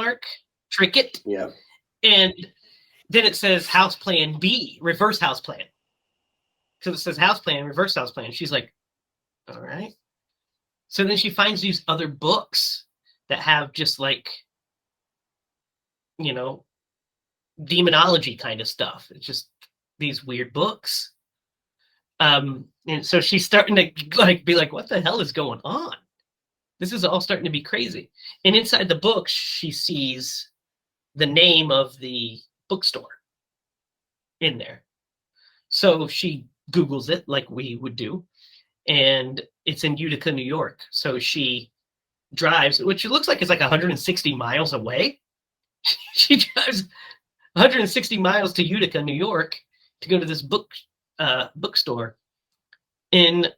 Trick it.
Yeah.
And then it says house plan B, reverse house plan. So it says house plan, reverse house plan. She's like, all right. So then she finds these other books that have just demonology kind of stuff. It's just these weird books. And so she's starting to be like, what the hell is going on? This is all starting to be crazy. And inside the book, she sees the name of the bookstore in there. So she Googles it like we would do, and it's in Utica, New York. So she drives, which it looks like it's like 160 miles away. She drives 160 miles to Utica, New York, to go to this bookstore. And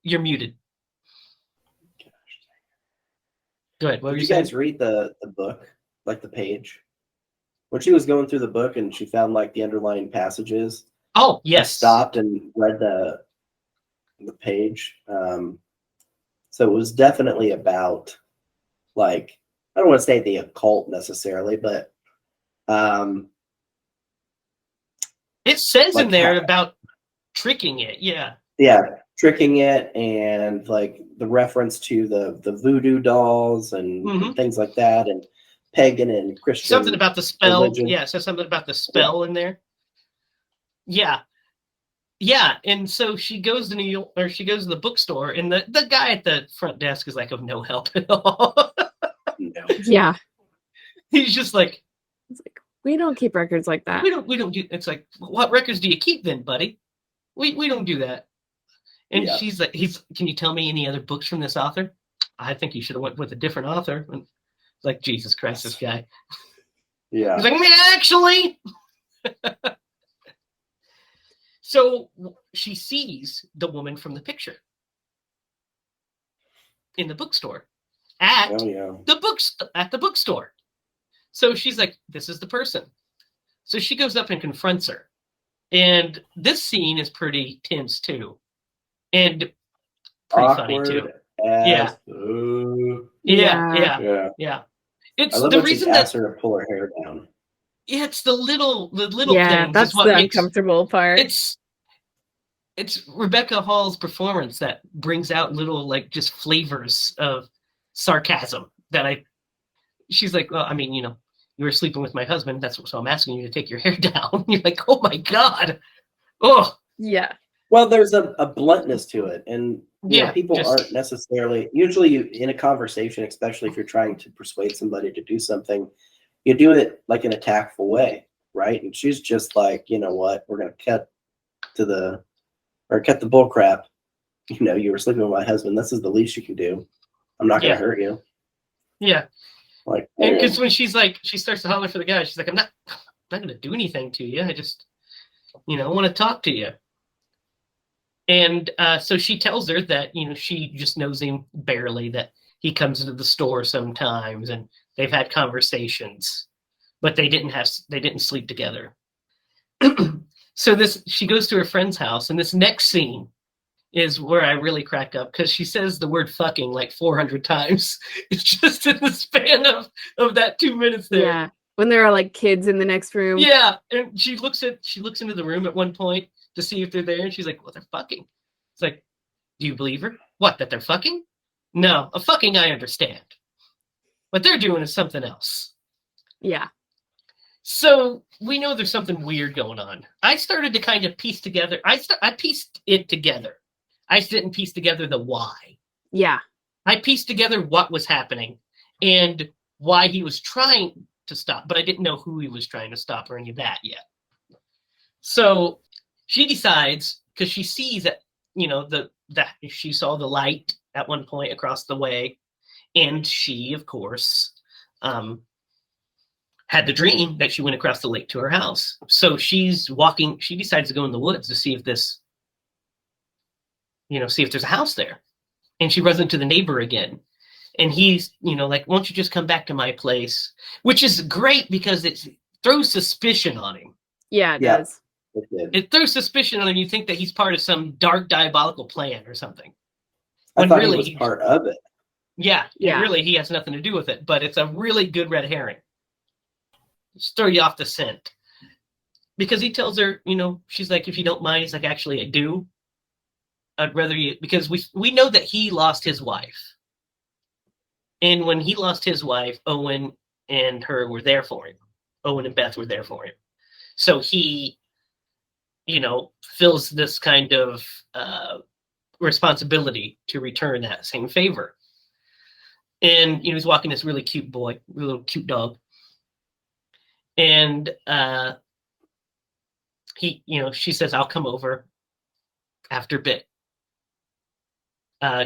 you're muted. Go ahead. What were
Did
you
you
saying?
guys read the book, like the page? When she was going through the book and she found like the underlying passages,
Oh,
I
yes.
stopped and read the page. So it was definitely about, like, I don't want to say the occult necessarily, but
It says in
like
there about tricking it. Yeah.
tricking it, and like the reference to the voodoo dolls and
Mhm.
things like that, and pagan and Christian
Something about the spell.
religion.
Yeah, it says something about the spell in there. Yeah. Yeah, and so she goes to New York, or she goes to the bookstore, and the guy at the front desk is like of no help at all.
No.
Yeah.
He's just like,
It's like, we don't keep records like that.
we don't do. It's like, what records do you keep then, buddy? We don't do that. And
Yeah.
she's like, can you tell me any other books from this author? I think you should have went with a different author. And like, Jesus Christ, this guy.
Yeah.
He's like, actually. So she sees the woman from the picture in the bookstore at the bookstore. So she's like, this is the person. So she goes up and confronts her. And this scene is pretty tense too. And pretty
Awkward
funny too.
as
Yeah. It's
I love
the
when she
reason
asks
that
her to pull her hair down.
it's the little
Yeah,
things.
that's
Is what
the
makes
uncomfortable part.
it's Rebecca Hall's performance that brings out little like just flavors of sarcasm that she's like, well, I mean, you were sleeping with my husband. So I'm asking you to take your hair down. You're like, oh my God. Oh,
Yeah.
Well, there's a bluntness to it, and people
just
aren't necessarily usually in a conversation, especially if you're trying to persuade somebody to do something, you do it like in a tactful way, right? And she's just like, you know what, we're gonna cut the bull crap. You were sleeping with my husband. This is the least you can do. I'm not gonna hurt you.
Yeah.
Like,
because when she's like, she starts to holler for the guy, she's like, I'm not gonna do anything to you. I just, want to talk to you. And so she tells her that, she just knows him barely, that he comes into the store sometimes and they've had conversations, but they didn't sleep together. So she goes to her friend's house, and this next scene is where I really crack up, because she says the word fucking like 400 times. It's just in the span of that 2 minutes there.
Yeah. When there are like kids in the next room.
Yeah. And she looks into the room at one point to see if they're there, and she's like, well, they're fucking. It's like, do you believe her? What, that they're fucking? No, a fucking I understand. What they're doing is something else.
Yeah.
So we know there's something weird going on. I started to kind of piece together. I pieced it together. I didn't piece together the why.
Yeah.
I pieced together what was happening and why he was trying to stop, but I didn't know who he was trying to stop or any of that yet. So she decides, because she sees that, that she saw the light at one point across the way, and she, of course, had the dream that she went across the lake to her house. So she's walking. She decides to go in the woods to see if see if there's a house there. And she runs into the neighbor again. And he's, like, won't you just come back to my place? Which is great because it throws suspicion on him.
Yeah, it does.
It throws suspicion on him. You think that he's part of some dark diabolical plan or something.
I thought really, he was part of it.
Yeah. Really, he has nothing to do with it. But it's a really good red herring. Just throw you off the scent. Because he tells her, she's like, if you don't mind, he's like, actually, I do. I'd rather you, because we know that he lost his wife. And when he lost his wife, Owen and her were there for him. Owen and Beth were there for him. So he, feels this kind of responsibility to return that same favor. And, he's walking this really cute boy, little cute dog. And he, she says, I'll come over after a bit.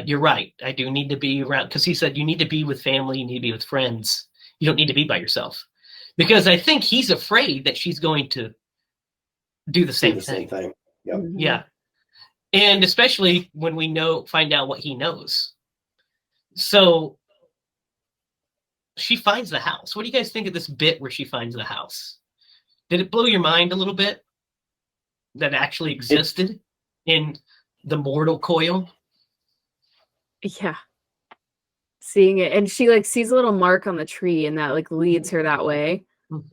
you're right. I do need to be around, because he said you need to be with family, you need to be with friends. You don't need to be by yourself. Because I think he's afraid that she's going to do the
Do
same
the same
thing.
thing. Yep.
Mhm.
Yeah. And especially when we find out what he knows. So she finds the house. What do you guys think of this bit where she finds the house? Did it blow your mind a little bit that it actually existed in the mortal coil?
Yeah. Seeing it, and she like sees a little mark on the tree, and that like leads her that way.
Mhm.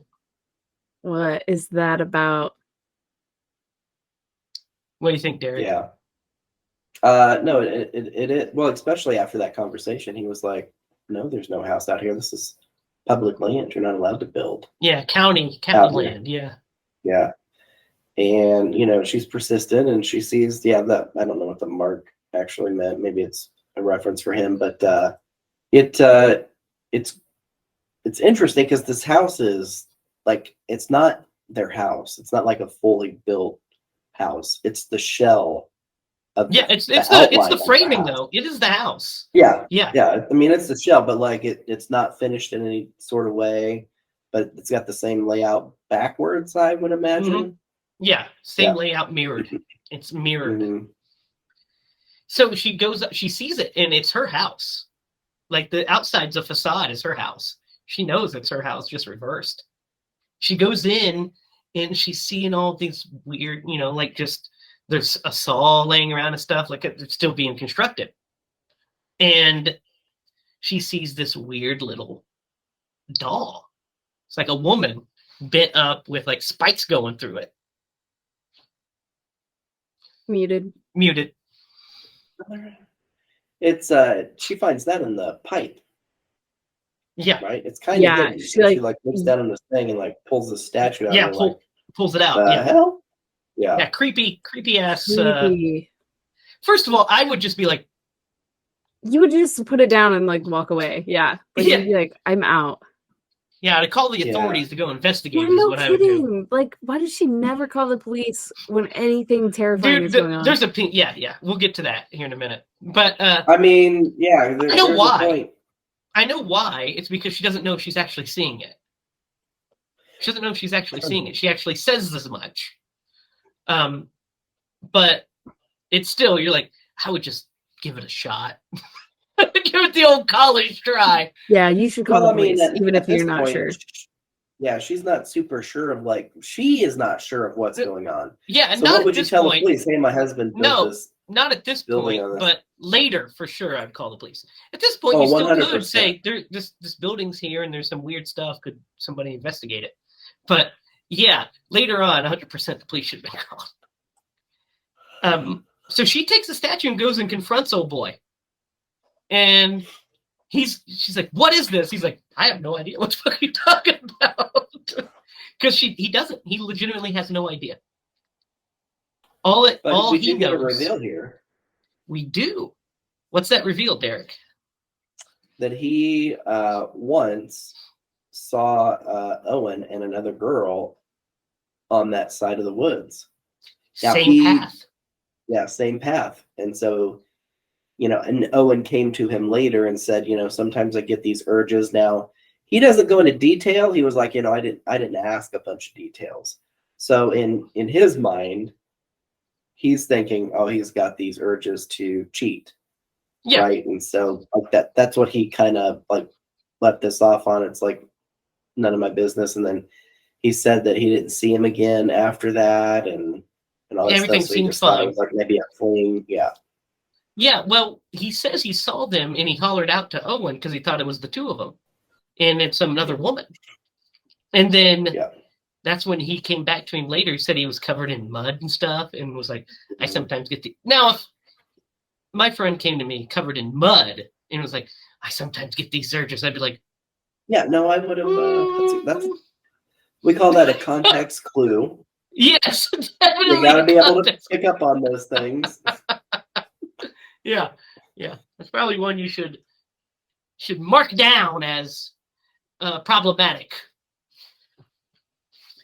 What is that about?
What do you think, Derek?
Yeah. No, it well, especially after that conversation, he was like, "No, there's no house out here. This is public land. You're not allowed to build
Yeah, county
out here."
land. Yeah.
Yeah. And she's persistent, and she sees, that I don't know what the mark actually meant. Maybe it's a reference for him, but it's interesting because this house is like, it's not their house. It's not like a fully built house. It's the shell of
Yeah, it's the
outline of
framing
house.
though. It is the house.
Yeah,
Yeah.
yeah. I mean, it's the shell, but like it's not finished in any sort of way. But it's got the same layout backwards, I would imagine.
Yeah. Same
Yeah.
layout mirrored. It's mirrored.
Mhm.
So she goes up, she sees it, and it's her house. Like the outside's a facade is her house. She knows it's her house, just reversed. She goes in and she's seeing all these weird, like just there's a saw laying around and stuff, like it's still being constructed. And she sees this weird little doll. It's like a woman bent up with like spikes going through it.
Muted.
Muted.
It's she finds that in the pipe,
Yeah.
right? It's kind of
Yeah,
hidden.
she,
So she
like-
like looks down on this thing and like pulls the statue out.
Yeah,
and like,
pulls it out.
the
Yeah.
hell? Yeah.
Yeah, creepy ass.
Creepy.
First of all, I would just be like,
You would just put it down and like walk away. Yeah. Like
Yeah.
you'd be like, I'm out.
yeah, to call the
Yeah.
authorities to go investigate
Yeah,
is
no
what I would do.
kidding. Like, why does she never call the police when anything terrifying
Dude,
is going on?
there's a pink. Yeah, we'll get to that here in a minute. But
I mean, yeah.
I know
There's
why.
a point.
I know why. It's because she doesn't know she's actually seeing it. She doesn't know if she's actually seeing it. She actually says as much. But it's still, you're like, I would just give it a shot. Give it the old college try.
Yeah, you should call
Well,
the police, even
at
if you're
this
not
point,
sure.
Yeah, she's not super sure of she is not sure of what's going on.
Yeah, and
So
not
what
at
would you
this
tell the
point.
police? Hey, my husband built
No,
this.
not at this
building
point,
on this.
but later for sure I'd call the police. At this point,
Oh,
you still
100%.
could say this building's here and there's some weird stuff. Could somebody investigate it? But yeah, later on, 100% the police should have been called. So she takes the statue and goes and confronts old boy, and she's like, "What is this?" He's like, "I have no idea. What the fuck are you talking about?" Because he legitimately has no idea.
But
All
we
he
do get a
knows.
reveal here
We do. What's that reveal, Derek?
that he once saw Owen and another girl on that side of the woods. Now,
Same path.
Yeah, same path. And so, and Owen came to him later and said, sometimes I get these urges. Now, he doesn't go into detail. He was like, I didn't ask a bunch of details. So in his mind, he's thinking, oh, he's got these urges to cheat.
Yeah.
Right. And so like that's what he kind of like let this off on. It's like none of my business. And then he said that he didn't see him again after that and all that
Everything
stuff. So he
seemed
just thought it
fine.
was like maybe a fling. Yeah.
Yeah, well, he says he saw them and he hollered out to Owen because he thought it was the two of them. And it's another woman. And then that's when he came back to him later. He said he was covered in mud and stuff and was like, I sometimes get now, if my friend came to me covered in mud and was like, I sometimes get these urges, I'd be like,
yeah, no, I would have. That's we call that a context clue.
Yes, definitely.
You got to be able to pick up on those things.
Yeah. That's probably one you should mark down as problematic.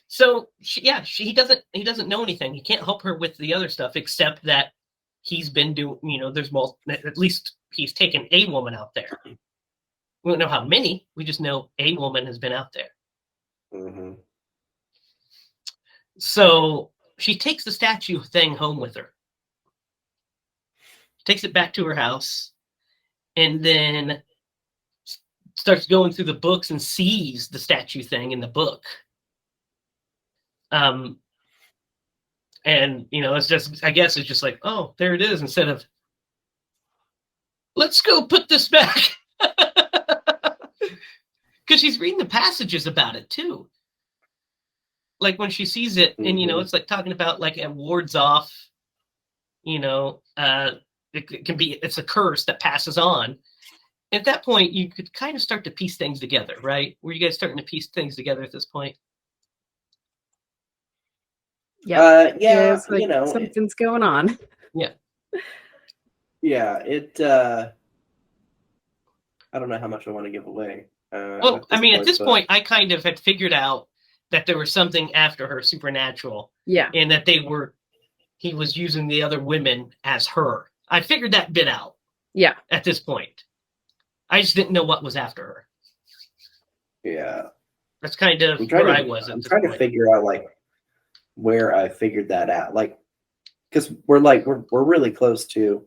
So he doesn't know anything. He can't help her with the other stuff except that he's been doing, there's at least he's taken a woman out there. We don't know how many. We just know a woman has been out there.
Mm-hmm.
So she takes the statue thing home with her. Takes it back to her house, and then starts going through the books and sees the statue thing in the book. And it's just, I guess it's just like, oh, there it is, instead of let's go put this back. Because she's reading the passages about it too. Like when she sees it, and it's like talking about like it wards off, it can be, it's a curse that passes on. At that point, you could kind of start to piece things together, right? Were you guys starting to piece things together at this point?
Yeah.
Yeah,
something's going on.
Yeah.
Yeah, I don't know how much I want to give away.
Well, at this point, I kind of had figured out that there was something after her supernatural.
Yeah.
And that he was using the other women as her. I figured that bit out.
Yeah.
At this point. I just didn't know what was after her.
Yeah.
That's kind of where I was at
I'm
this
trying
point.
to figure out like where I figured that out. Like, because we're really close to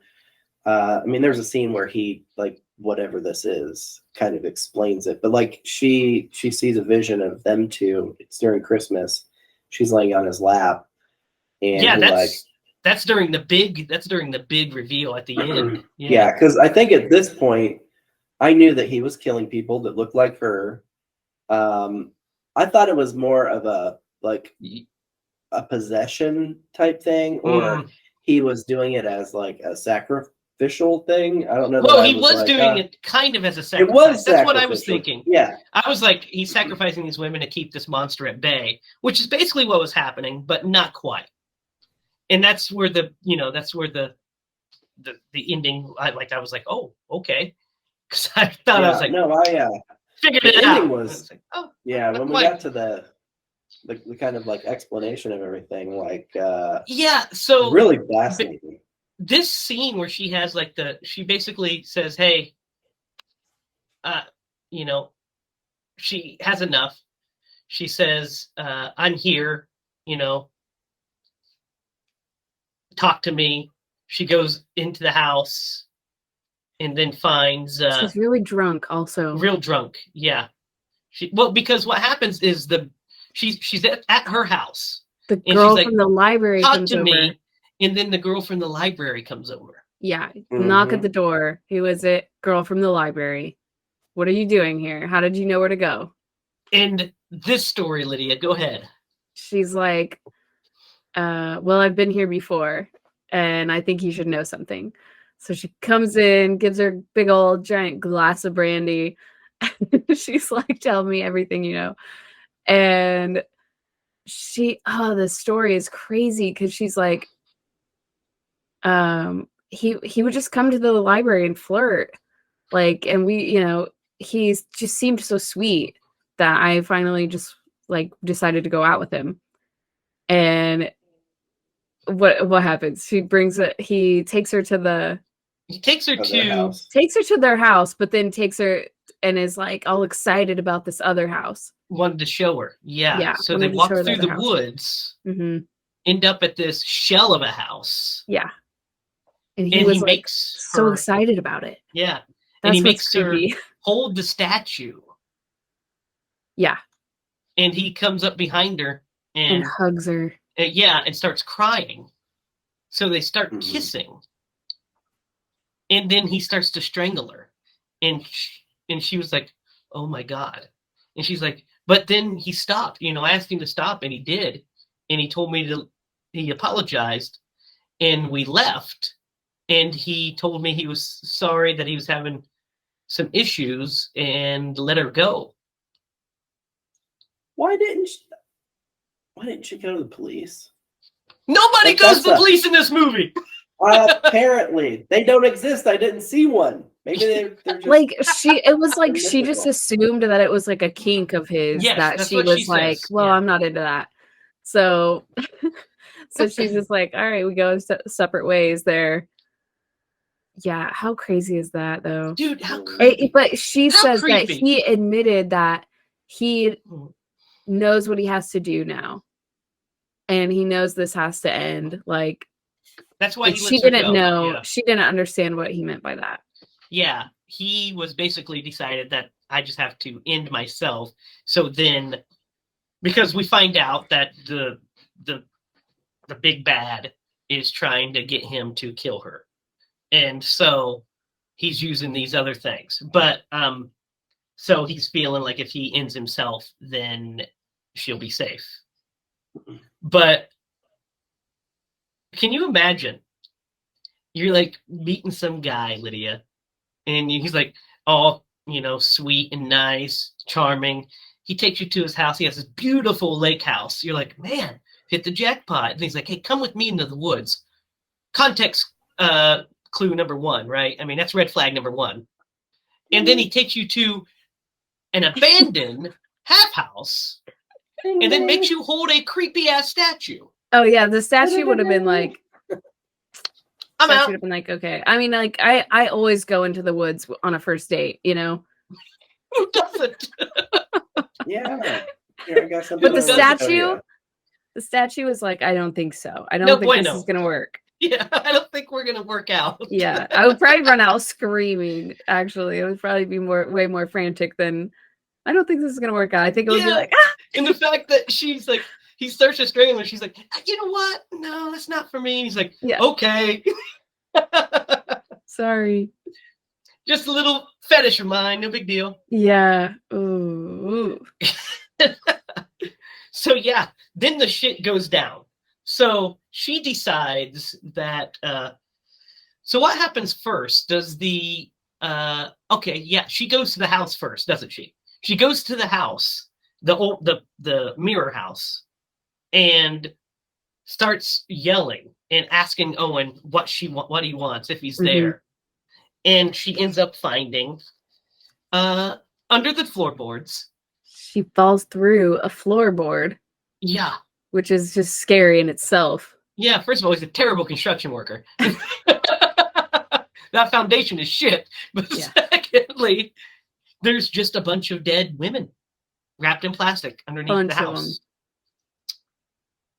there's a scene where he, like, whatever this is, kind of explains it. But like she sees a vision of them two. It's during Christmas. She's laying on his lap. And
that's during the big reveal at the end.
Yeah, because I think at this point I knew that he was killing people that looked like her. I thought it was more of a possession type thing, or he was doing it as like a sacrificial thing. I don't know.
Well, he was doing it kind of as a sacrifice.
It was
That's what I was thinking.
Yeah.
I was like, he's sacrificing these women to keep this monster at bay, which is basically what was happening, but not quite. And that's where the ending, I was like, oh, okay. Because I thought, I was like,
no, I
figured
the
it
ending
out.
was,
oh,
when we got to the kind of like explanation of everything, like
so
really fascinating.
This scene where she has like she basically says, hey, she has enough. She says, I'm here, talk to me. She goes into the house and then finds
she's really drunk also.
Real drunk, yeah. Because what happens is she's at her house.
The girl from the library
talk
comes
to
over.
Me, and then the girl from the library comes over.
Yeah, knock at the door. Who is it? Girl from the library. What are you doing here? How did you know where to go?
And this story, Lydia, go ahead.
She's like, well, I've been here before, and I think you should know something. So she comes in, gives her big old giant glass of brandy. She's like, tell me everything you know. And the story is crazy because she's like, he would just come to the library and flirt. Like, and he's just seemed so sweet that I finally just like decided to go out with him. And what happens? He takes her to their house, but then takes her and is like all excited about this other house.
Wanted to show her. Yeah. So they walk through the woods, end up at this shell of a house.
Yeah. And he was like so excited about it.
Yeah. And he makes her hold the statue.
Yeah.
And he comes up behind her and
hugs her.
And starts crying. So they start kissing. And then he starts to strangle her. And she was like, oh my God. And she's like, but then he stopped. I asked him to stop and he did. And he told me he apologized. And we left. And he told me he was sorry that he was having some issues and let her go.
Why didn't she go to the police?
Nobody goes to the police in this movie.
Apparently, they don't exist. I didn't see one. Maybe they're just
like it was like she just assumed that it was like a kink of his, that she was like, well, I'm not into that. So, so she's just like, all right, we go separate ways there. Yeah, how crazy is that though?
Dude, how creepy.
But she
How
says that
creepy.
he admitted that he knows what he has to do now, and he knows this has to end. Like,
that's why
like
he
she
lets her
didn't
go.
know.
Yeah.
She didn't understand what he meant by that.
Yeah, he was basically decided that I just have to end myself. So then, because we find out that the big bad is trying to get him to kill her, and so he's using these other things. But so he's feeling like if he ends himself, then she'll be safe. But can you imagine? You're like meeting some guy, Lydia, and he's like, all, sweet and nice, charming. He takes you to his house. He has this beautiful lake house. You're like, man, hit the jackpot. And he's like, hey, come with me into the woods. Context clue number one, right? I mean, that's red flag number one. And then he takes you to an abandoned half house and then makes you hold a creepy ass statue.
Oh yeah, the statue would have been like,
I'm out.
Would have been like, okay. I mean, like I always go into the woods on a first date,
Who doesn't?
Yeah. I got something
But the
else to tell ya.
statue is like, I don't think so. I don't
No
think
bueno.
this is gonna work.
Yeah, I don't think we're gonna work out.
Yeah, I would probably run out screaming. Actually, it would probably be way more frantic than. I don't think this is gonna work out. I think it would be like, ah!
And the fact that she's like, he starts to strangle her. She's like, you know what? No, that's not for me. And he's like,
Yeah.
Okay.
Sorry.
Just a little fetish of mine. No big deal.
Yeah. Ooh.
So yeah, then the shit goes down. So she decides that. So what happens first? Does the okay? Yeah, she goes to the house first, doesn't she? She goes to the house, the mirror house, and starts yelling and asking Owen what he wants, if he's there. And she ends up finding under the floorboards.
She falls through a floorboard.
Yeah.
Which is just scary in itself.
Yeah, first of all, he's a terrible construction worker. That foundation is shit. But secondly, there's just a bunch of dead women wrapped in plastic underneath the house.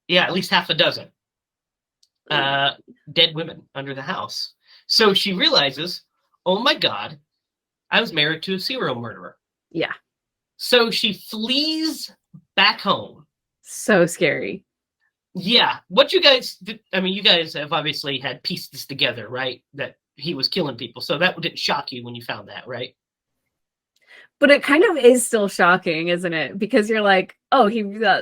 Yeah, at least half a dozen dead women under the house. So she realizes, oh my God, I was married to a serial murderer.
Yeah.
So she flees back home.
So scary.
Yeah. What you guys did, I mean, you guys have obviously had pieced this together, right? That he was killing people. So that didn't shock you when you found that, right?
But it kind of is still shocking, isn't it? Because you're like, oh,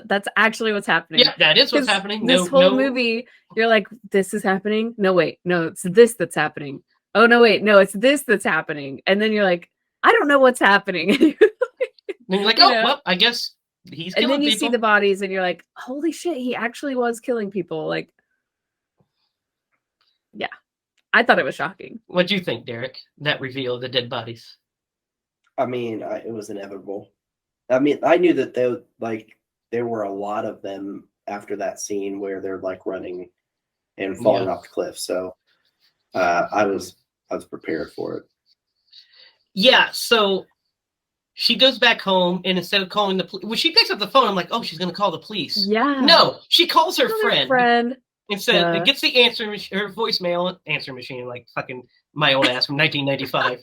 that's actually what's happening.
Yeah, that is what's happening.
This whole movie, you're like, this is happening. No, wait, no, it's this that's happening. Oh, no, wait, no, it's this that's happening. And then you're like, I don't know what's happening.
And you're like, well, I guess he's killing people.
And then you see the bodies and you're like, holy shit, he actually was killing people. Like, yeah. I thought it was shocking.
What'd you think, Derek? That reveal of the dead bodies?
I mean, it was inevitable. I mean, I knew that there were a lot of them after that scene where they're like running and falling off the cliff. So I was prepared for it.
Yeah. So she goes back home, and instead of calling the police, when she picks up the phone, I'm like, oh, she's going to call the police.
Yeah.
No, she calls her friend. Instead, it gets the her voicemail answer machine, like fucking my old ass from 1995.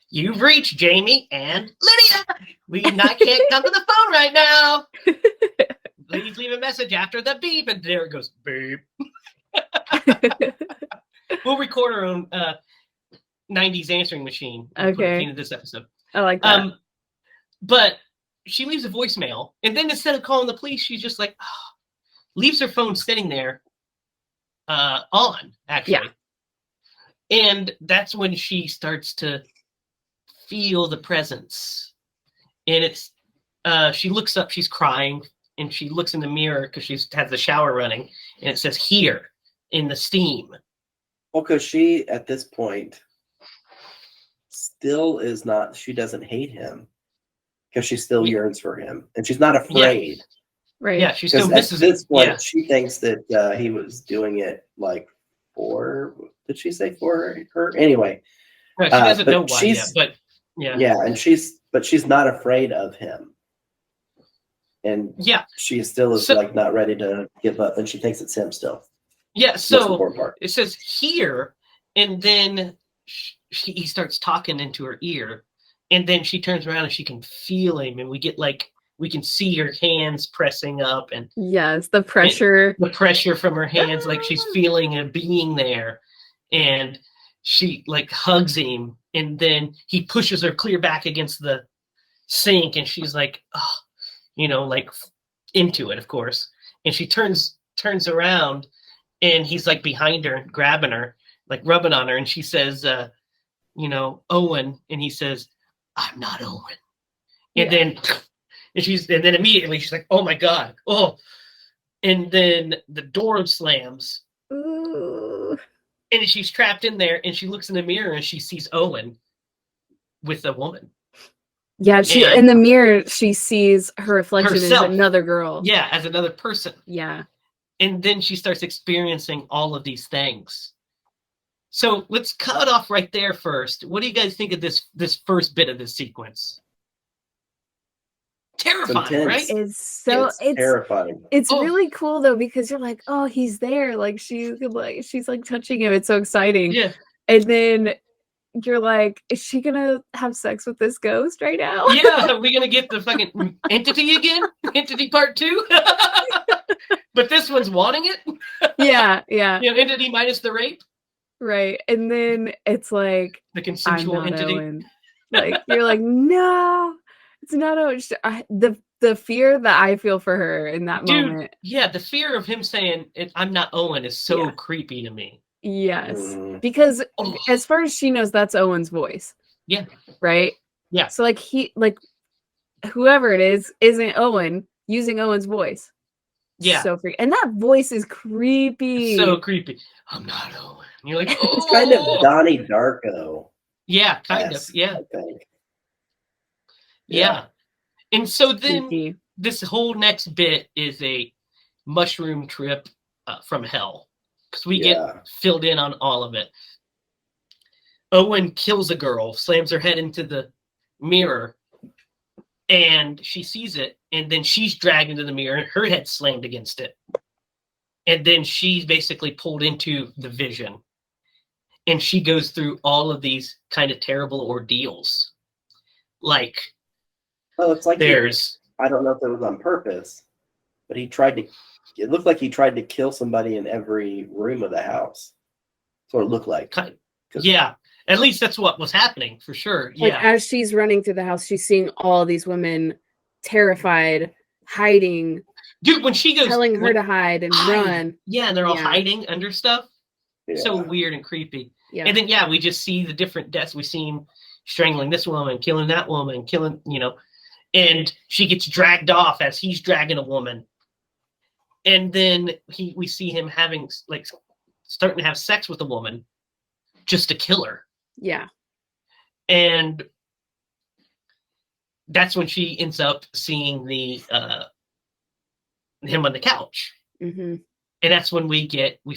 You've reached Jamie and Lydia. We can't come to the phone right now. Please leave a message after the beep. And there it goes, beep. We'll record our own 90s answering machine. Okay. At the end of this episode.
I like that.
But she leaves a voicemail, and then instead of calling the police, she's just like, leaves her phone sitting there on, actually. Yeah. And that's when she starts to feel the presence. And it's she looks up, she's crying, and she looks in the mirror because she has the shower running, and it says here in the steam.
Well, because she at this point still is not, she doesn't hate him because she still yearns for him, and she's not afraid.
Right.
Yeah, she still
Because at
misses
this
it.
point,
Yeah.
she thinks that he was doing it like for. Did she say for her? Anyway,
No, she doesn't know
but
why yet, but yeah.
yeah, and she's not afraid of him, and
Yeah.
she still is
So,
like not ready to give up, and she thinks it's him still.
yeah,
Most
so
important part.
it says here, and then he starts talking into her ear, and then she turns around and she can feel him, and we can see her hands pressing up, and
Yes, the pressure.
the pressure from her hands, like she's feeling a being there, and she like hugs him, and then he pushes her clear back against the sink, and she's like, oh, like into it, of course, and she turns around, and he's like behind her, grabbing her, like rubbing on her, and she says, Owen, and he says, I'm not Owen, and then immediately she's like, oh my god, oh. And then the door slams.
Ooh.
And she's trapped in there, and she looks in the mirror and she sees Owen with a woman.
Yeah,
And
in the mirror she sees her reflection
herself.
as another girl.
Yeah, as another person.
Yeah.
And then she starts experiencing all of these things. So let's cut off right there first. What do you guys think of this first bit of this sequence? Terrifying, right?
It's
terrifying.
It's really cool though, because you're like, oh, he's there. Like she's like touching him. It's so exciting.
Yeah.
And then you're like, is she gonna have sex with this ghost right now?
Yeah, are we gonna get the fucking entity again? Entity part 2? But this one's wanting it?
Yeah.
Entity minus the rape?
Right. And then it's like
the consensual entity.
Owen. Like you're like, no, it's not Owen. The fear that I feel for her in that moment.
Yeah, the fear of him saying I'm not Owen is so creepy to me.
Yes. Because as far as she knows, that's Owen's voice.
Yeah.
Right?
Yeah.
So whoever it is isn't Owen using Owen's voice.
Yeah.
So freaky. And that voice is creepy.
So creepy. I'm not Owen. And you're like, oh.
It's kind of Donnie Darko.
Yeah, kind of. Yeah.
I think.
Yeah. And so then
creepy.
This whole next bit is a mushroom trip from hell. Because we get filled in on all of it. Owen kills a girl, slams her head into the mirror, and she sees it, and then she's dragged into the mirror, and her head slammed against it. And then she's basically pulled into the vision. And she goes through all of these kind of terrible ordeals. Like,
well, it's like
there's...
I don't know if it was on purpose, but it looked like he tried to kill somebody in every room of the house. That's what it looked like.
Yeah. At least that's what was happening, for sure.
Like,
yeah.
as she's running through the house, she's seeing all these women terrified, hiding.
Dude, when she goes...
telling her to hide and run.
Yeah, and they're all hiding under stuff. Yeah. So weird and creepy.
Yeah.
And then, we just see the different deaths. We see him strangling this woman, killing that woman, killing, and she gets dragged off as he's dragging a woman. And then we see him having, starting to have sex with a woman just to kill her.
Yeah.
And that's when she ends up seeing him on the couch.
Mm-hmm.
And that's when we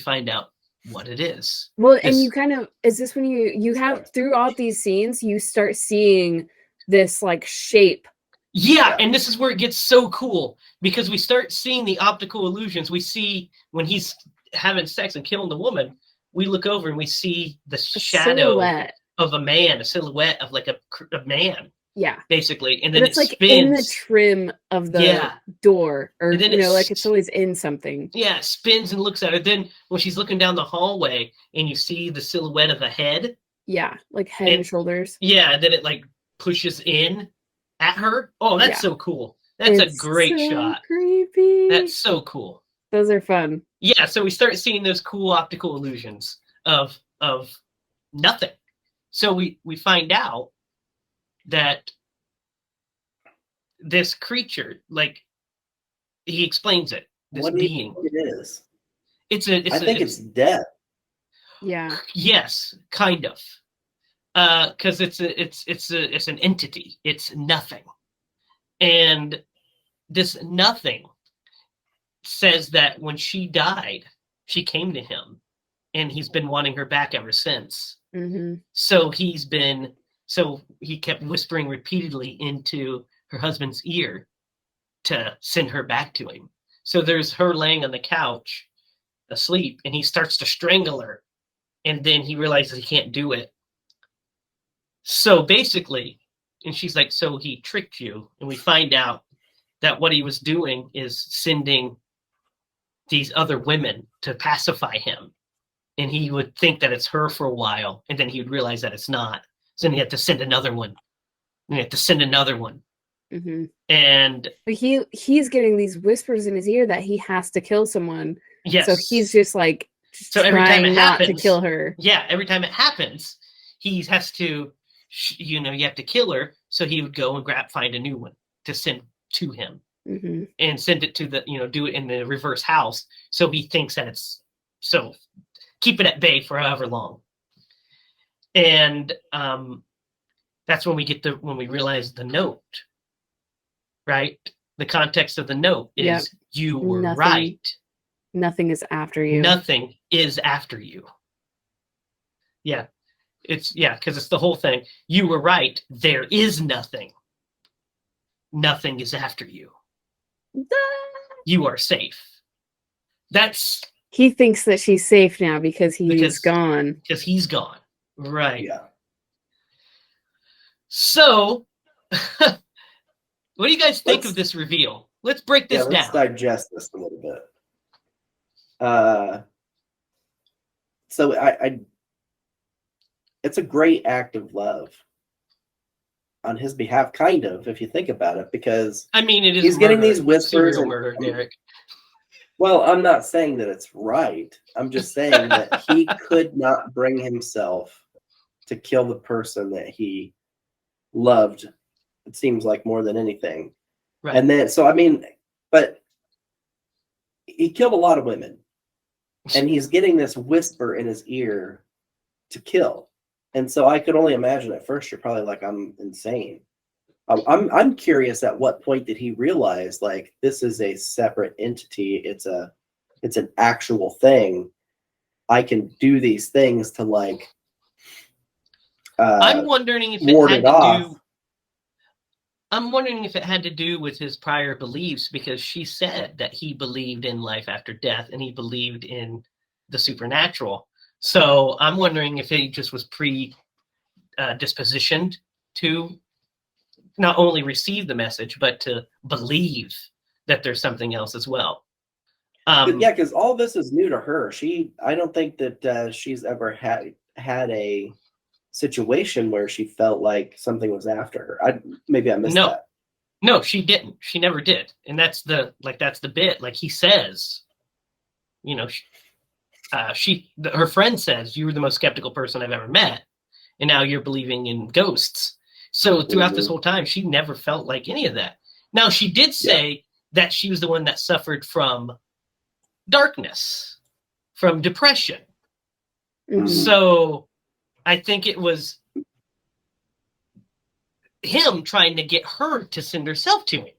find out what it is.
Well, and you kind of, is this when you have, throughout these scenes, you start seeing this shape.
Yeah, and this is where it gets so cool, because we start seeing the optical illusions. We see when he's having sex and killing the woman, we look over and we see the shadow
silhouette
of a man, a silhouette of a man.
Yeah.
Basically. And then
it's
spins.
in the trim of the door, or
and then
it's always in something.
Yeah, it spins and looks at her. Then when she's looking down the hallway and you see the silhouette of a head.
Yeah, head and shoulders.
Yeah, and then it pushes in at her. Oh, that's so cool. That's a great shot.
Creepy.
That's so cool.
Those are fun.
Yeah, so we start seeing those cool optical illusions of nothing. So we find out that this creature, he explains it. This
what
being.
Do you think it is?
I think
it's death.
Yeah.
Yes, kind of. Because it's an entity. It's nothing, and this nothing says that when she died, she came to him, and he's been wanting her back ever since.
Mm-hmm.
So he kept whispering repeatedly into her husband's ear to send her back to him. So there's her laying on the couch asleep, and he starts to strangle her, and then he realizes he can't do it. So basically, and she's like, so he tricked you, and we find out that what he was doing is sending these other women to pacify him. And he would think that it's her for a while, and then he would realize that it's not. So then he had to send another one. And he had to send another one.
Mm-hmm.
And
But he's getting these whispers in his ear that he has to kill someone.
yes.
So he's just like
So every time it
not
happens,
to kill her.
Yeah, every time it happens, he has to, you have to kill her. So he would go and find a new one to send to him,
Mm-hmm.
and send it to the, do it in the reverse house. So he thinks that it's, so keep it at bay for however long. And that's when we realize the note, right? The context of the note is,
Yep.
You were
Nothing.
right.
Nothing is after you.
Nothing is after you. Yeah. Because it's the whole thing. You were right. There is nothing. Nothing is after you. You are safe.
He thinks that she's safe now because he's gone.
Because he's gone. Right.
Yeah.
So, what do you guys think of this reveal? Let's break this
let's
down.
digest this a little bit. So it's a great act of love on his behalf, kind of, if you think about it, because
I mean, it is
he's getting these whispers
serial
and
murder, Derek.
Well, I'm not saying that it's right. I'm just saying that he could not bring himself to kill the person that he loved. It seems like more than anything.
Right.
And then, so I mean, but he killed a lot of women, and he's getting this whisper in his ear to kill. And so I could only imagine at first you're probably like, I'm insane. I'm curious at what point did he realize, like, this is a separate entity. It's an actual thing. I can do these things to, like,
I'm wondering if
ward it off.
I'm wondering if it had to do with his prior beliefs, because she said that he believed in life after death and he believed in the supernatural. So I'm wondering if he just was dispositioned to not only receive the message, but to believe that there's something else as well.
Yeah, because all this is new to her. I don't think that she's ever had a situation where she felt like something was after her. Maybe I missed that.
No, she didn't. She never did. And that's the bit. Like he says, her friend says, you were the most skeptical person I've ever met, and now you're believing in ghosts. So throughout this whole time, she never felt like any of that. Now, she did say that she was the one that suffered from darkness, from depression.
Mm-hmm.
So I think it was him trying to get her to send herself to him,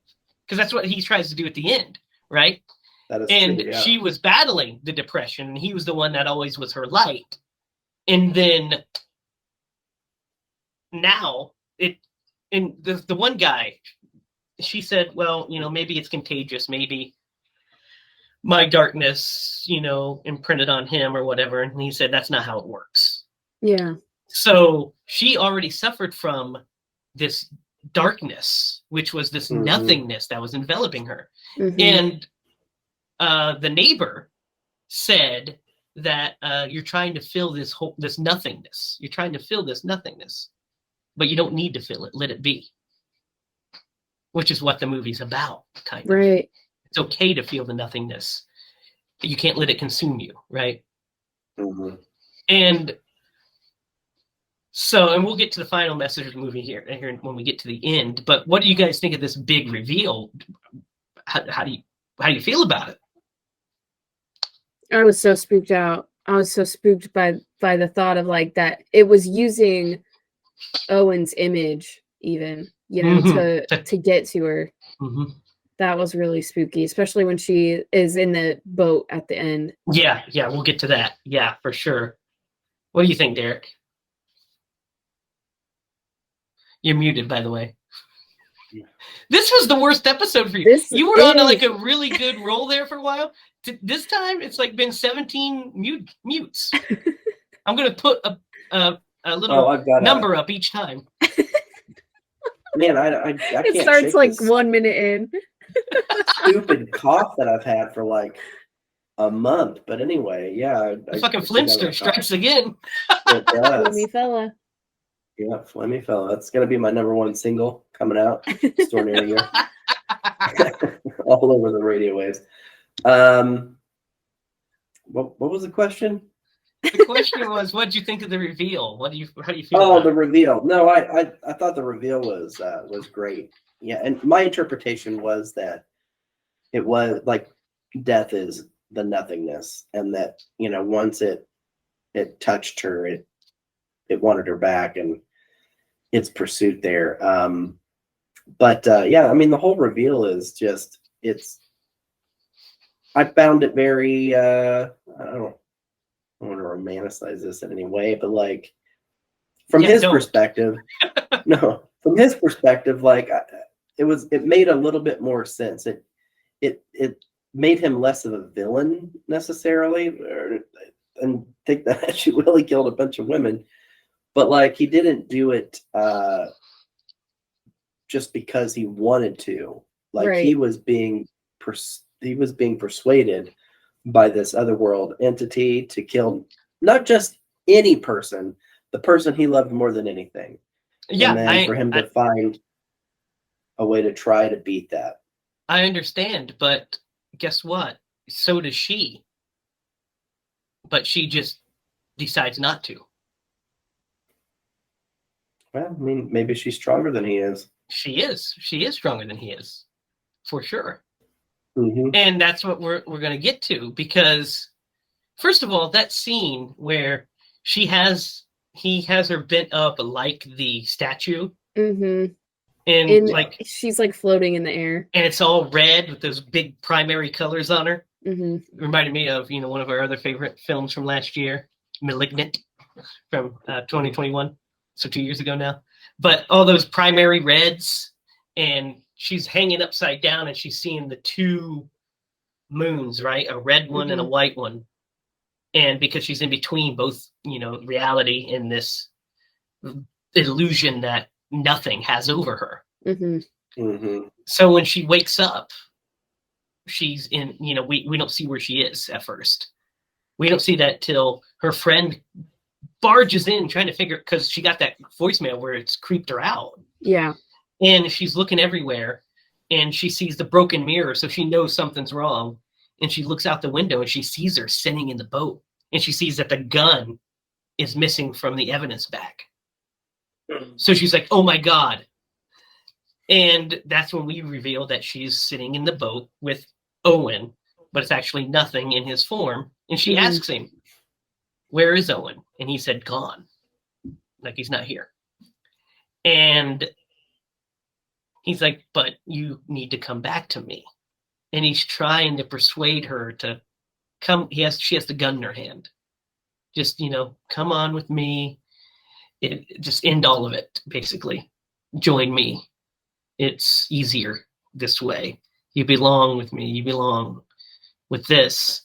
because that's what he tries to do at the end, right?
That is
and
true, yeah.
She was battling the depression, and he was the one that always was her light. And then now the one guy, she said, well, maybe it's contagious, maybe my darkness, imprinted on him or whatever. And he said, that's not how it works.
Yeah.
So she already suffered from this darkness, which was this nothingness that was enveloping her.
Mm-hmm.
And the neighbor said that you're trying to fill this nothingness. You're trying to fill this nothingness, but you don't need to fill it. Let it be. Which is what the movie's about, kind of.
Right.
It's okay to feel the nothingness. You can't let it consume you, right?
Mm-hmm.
And so, and we'll get to the final message of the movie here when we get to the end. But what do you guys think of this big reveal? How do you feel about it?
I was so spooked out. I was so spooked by the thought of, like, that it was using Owen's image, even, to get to her.
Mm-hmm.
That was really spooky, especially when she is in the boat at the end.
Yeah, we'll get to that. Yeah, for sure. What do you think, Derek? You're muted, by the way. This was the worst episode for you. You were on like a really good roll there for a while. This time, it's like been 17 mutes. I'm gonna put a little number up each time.
Man, I can't.
It starts
shake
like
this
1 minute in.
stupid cough that I've had for like a month. But anyway, yeah.
The fucking Flintster strikes again.
It does.
Flemmy fella.
Yeah, Flemmy fella. That's gonna be my #1 single coming out store near you. All over the radio waves. What was the question?
The question was, what did you think of the reveal? How do you feel?
Oh, the reveal. No, I thought the reveal was great. Yeah, and my interpretation was that it was like death is the nothingness, and that once it touched her, it wanted her back, and its pursuit there. But yeah, I mean, the whole reveal is just I found it very I don't want to romanticize this in any way, but like from his perspective, from his perspective, like it made a little bit more sense. It made him less of a villain necessarily, and think that she really killed a bunch of women, but like he didn't do it just because he wanted to. Like
Right.
he was being persuaded by this otherworld entity to kill not just any person, the person he loved more than anything.
Yeah,
and then for him to find a way to try to beat that.
I understand, but guess what? So does she. But she just decides not to.
Well, I mean, maybe she's stronger than he is.
She is. She is stronger than he is, for sure.
Mm-hmm.
And that's what we're going to get to, because first of all, that scene where he has her bent up like the statue,
Mm-hmm.
and like
she's like floating in the air,
and it's all red with those big primary colors on her.
Mm-hmm.
Reminded me of one of our other favorite films from last year, *Malignant*, from 2021, so 2 years ago now. But all those primary reds, and she's hanging upside down, and she's seeing the two moons, right? A red one
Mm-hmm.
and a white one. And because she's in between both, reality and this illusion that nothing has over her.
Mm-hmm.
Mm-hmm.
So when she wakes up, she's in, we don't see where she is at first. We don't see that till her friend barges in trying to figure, because she got that voicemail where it's creeped her out.
Yeah.
And she's looking everywhere, and she sees the broken mirror, so she knows something's wrong. And she looks out the window, and she sees her sitting in the boat, and she sees that the gun is missing from the evidence bag. So she's like, oh my God. And that's when we reveal that she's sitting in the boat with Owen, but it's actually nothing in his form. And she
Mm-hmm.
asks him, where is Owen? And he said, gone. Like he's not here. And he's like, but you need to come back to me. And he's trying to persuade her to come. She has the gun in her hand. Just, come on with me. Just end all of it, basically. Join me. It's easier this way. You belong with me. You belong with this.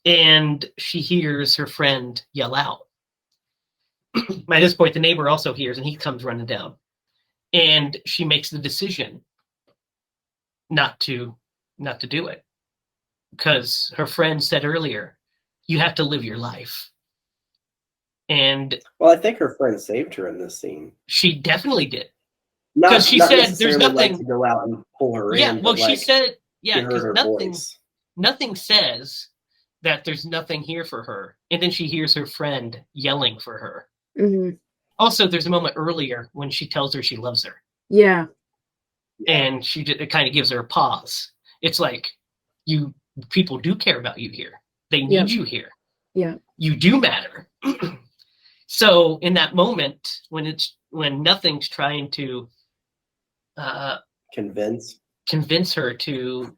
And she hears her friend yell out. By this point, the neighbor also hears, and he comes running down. And she makes the decision not to do it, because her friend said earlier, you have to live your life. And
well, I think her friend saved her in this scene.
She definitely did,
because
she said there's nothing
like to go out and pull her in.
Yeah, well, she said,
because
nothing says that there's nothing here for her, and then she hears her friend yelling for her.
Mm-hmm.
Also, there's a moment earlier when she tells her she loves her.
Yeah.
And it kind of gives her a pause. It's like, people do care about you here. They need you here.
Yeah.
You do matter. So in that moment, when nothing's trying to
convince
convince her to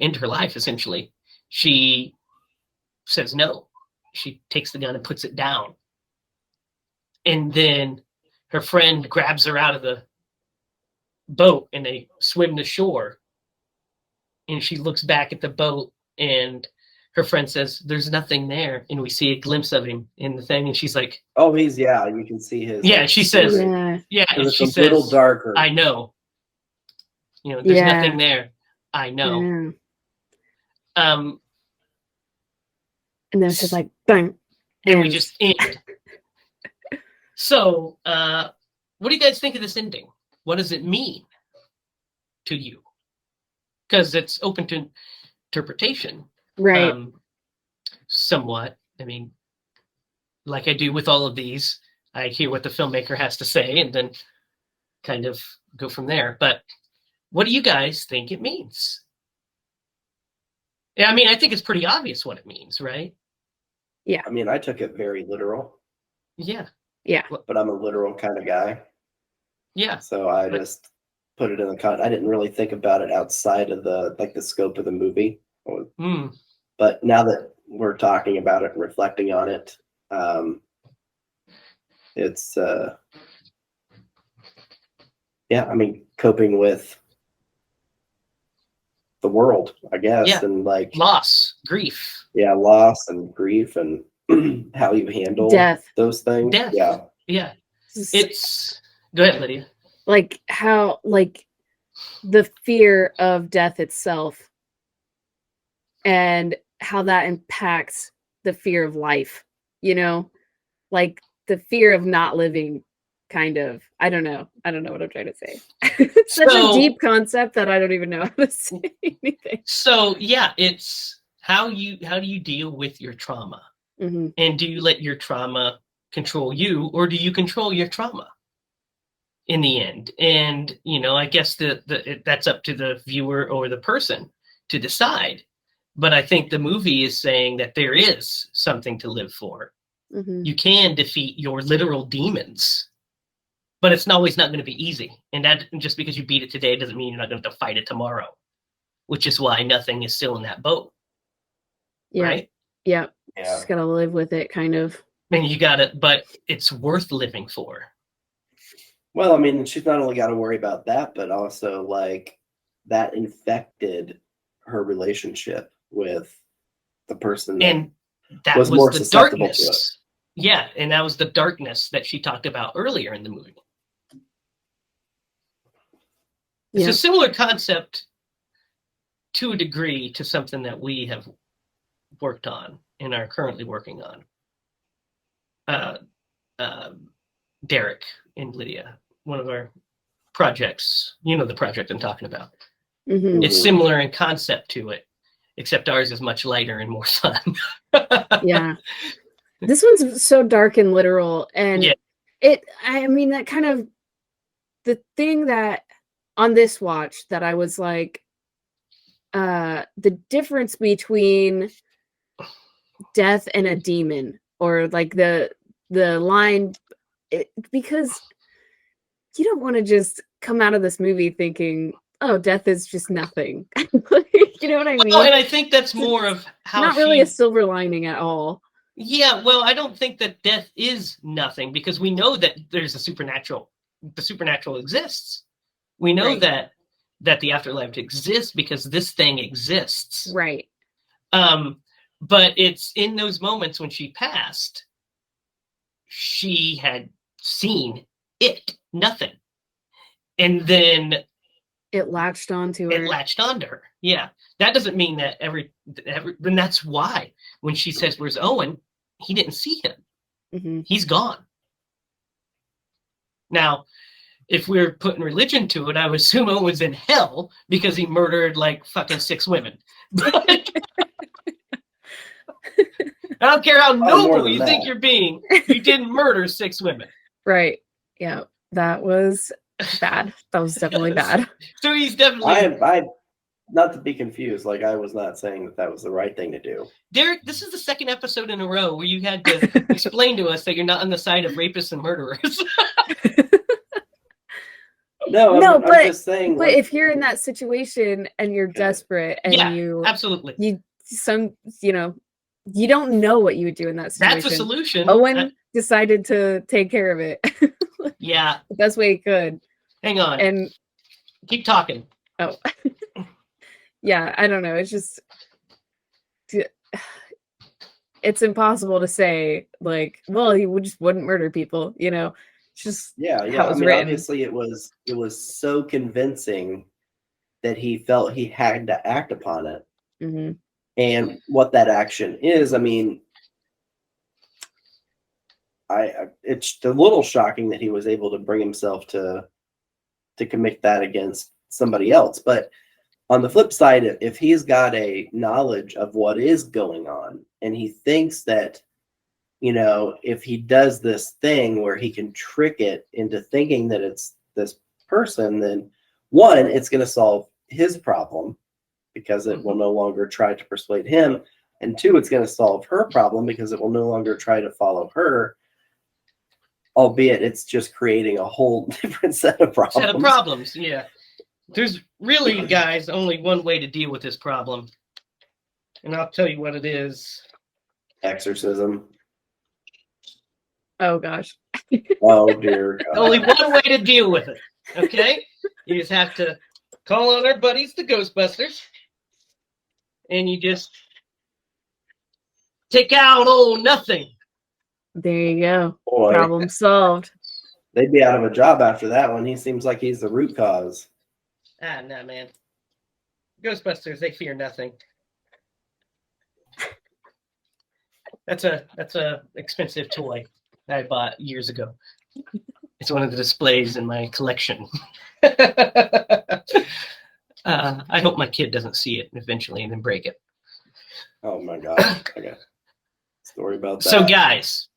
end her life, essentially. She says no. She takes the gun and puts it down. And then her friend grabs her out of the boat and they swim to shore. And she looks back at the boat and her friend says, "There's nothing there." And we see a glimpse of him in the thing. And she's like,
Oh, you can see his.
yeah, she says,
Yeah.
yeah. And
it's
she
a
says,
little darker.
"I know. There's
Yeah.
nothing there. I know."
Yeah.
And
And then it's just like bang.
we
ends.
just end. So, what do you guys think of this ending? What does it mean to you? Because it's open to interpretation.
Right.
Somewhat. I mean, like I do with all of these, I hear what the filmmaker has to say and then kind of go from there. But what do you guys think it means? Yeah, I mean, I think it's pretty obvious what it means, right?
I mean, I took it very literal,
Yeah.
but I'm a literal kind of guy.
Yeah.
So I
But-
just put it in the I didn't really think about it outside of the scope of the movie.
Mm.
But now that we're talking about it and reflecting on it, it's I mean, coping with the world, I guess,
Yeah.
and like
Loss, grief.
loss and grief and how you handle
Death.
those things.
Death.
Yeah.
Yeah. It's go ahead, Lydia.
Like how like the fear of death itself and how that impacts the fear of life, like the fear of not living, kind of. I don't know what I'm trying to say. It's such a deep concept that I don't even know how to say anything.
So yeah, it's how do you deal with your trauma?
Mm-hmm.
And do you let your trauma control you, or do you control your trauma in the end? And I guess that's up to the viewer or the person to decide. But I think the movie is saying that there is something to live for.
Mm-hmm.
You can defeat your literal demons, but it's always not going to be easy. And that just because you beat it today doesn't mean you're not going to fight it tomorrow, which is why nothing is still in that boat.
Yeah.
Right?
Yeah.
Yeah.
Just gotta live with it, kind of.
And but it's worth living for.
Well, I mean, she's not only got to worry about that, but also like that infected her relationship with the person
And that
was
was
more
the
susceptible to
darkness. Yeah, and that was the darkness that she talked about earlier in the movie. It's
Yeah.
a similar concept to a degree to something that we have worked on and are currently working on. Derek and Lydia, one of our projects, the project I'm talking about.
Mm-hmm.
It's similar in concept to it, except ours is much lighter and more fun.
Yeah. This one's so dark and literal, and
Yeah.
I mean, that kind of the thing that on this watch that I was like, the difference between death and a demon, or like the line, because you don't want to just come out of this movie thinking, oh, death is just nothing. You know what I mean?
Well, and I think that's more of how
not really a silver lining at all.
Yeah, well, I don't think that death is nothing, because we know that there's a supernatural. The supernatural exists. We know
Right.
that the afterlife exists because this thing exists.
Right.
But it's in those moments when she passed, she had seen nothing. And then
It latched onto her.
it latched onto her. Yeah. That doesn't mean that and that's why when she says, "Where's Owen?" he didn't see him.
Mm-hmm.
He's gone. Now, if we're putting religion to it, I would assume Owen's in hell because he murdered like fucking 6 women. But I don't care how
more
noble
than
you think
that.
you're being, you didn't murder 6 women.
Right. Yeah. That was bad. That was definitely bad.
So he's definitely
I not to be confused, like I was not saying that was the right thing to do.
Derek, this is the second episode in a row where you had to explain to us that you're not on the side of rapists and murderers.
No,
No,
I'm just saying.
but
Like,
if you're in that situation and you're
Okay.
desperate and
Yeah,
you
absolutely.
you don't know what you would do in that situation.
That's a solution.
Owen decided to take care of it
Yeah.
the best way he could.
Hang on.
And
Keep talking.
oh, yeah, I don't know. It's just it's impossible to say like, well, he just wouldn't murder people. It's just
yeah.
how
I
it's
mean,
written.
obviously, it was so convincing that he felt he had to act upon it.
Mhm.
And what that action is, I mean, it's a little shocking that he was able to bring himself to commit that against somebody else. But on the flip side, if he's got a knowledge of what is going on and he thinks that, if he does this thing where he can trick it into thinking that it's this person, then one, it's going to solve his problem because it will no longer try to persuade him. And two, it's going to solve her problem because it will no longer try to follow her, albeit it's just creating a whole different set of problems.
Yeah. There's really, guys, only one way to deal with this problem. And I'll tell you what it is.
Exorcism.
Oh gosh.
Oh dear God.
Only one way to deal with it. Okay? You just have to call on our buddies, the Ghostbusters, and you just take out old nothing.
There you go.
Boy,
Problem solved.
they'd be out of a job after that one. He seems like he's the root cause.
Nah, man. Ghostbusters, they fear nothing. That's a expensive toy that I bought years ago. It's one of the displays in my collection. I hope my kid doesn't see it eventually and then break it.
Oh my God. I got a story about that.
So, guys,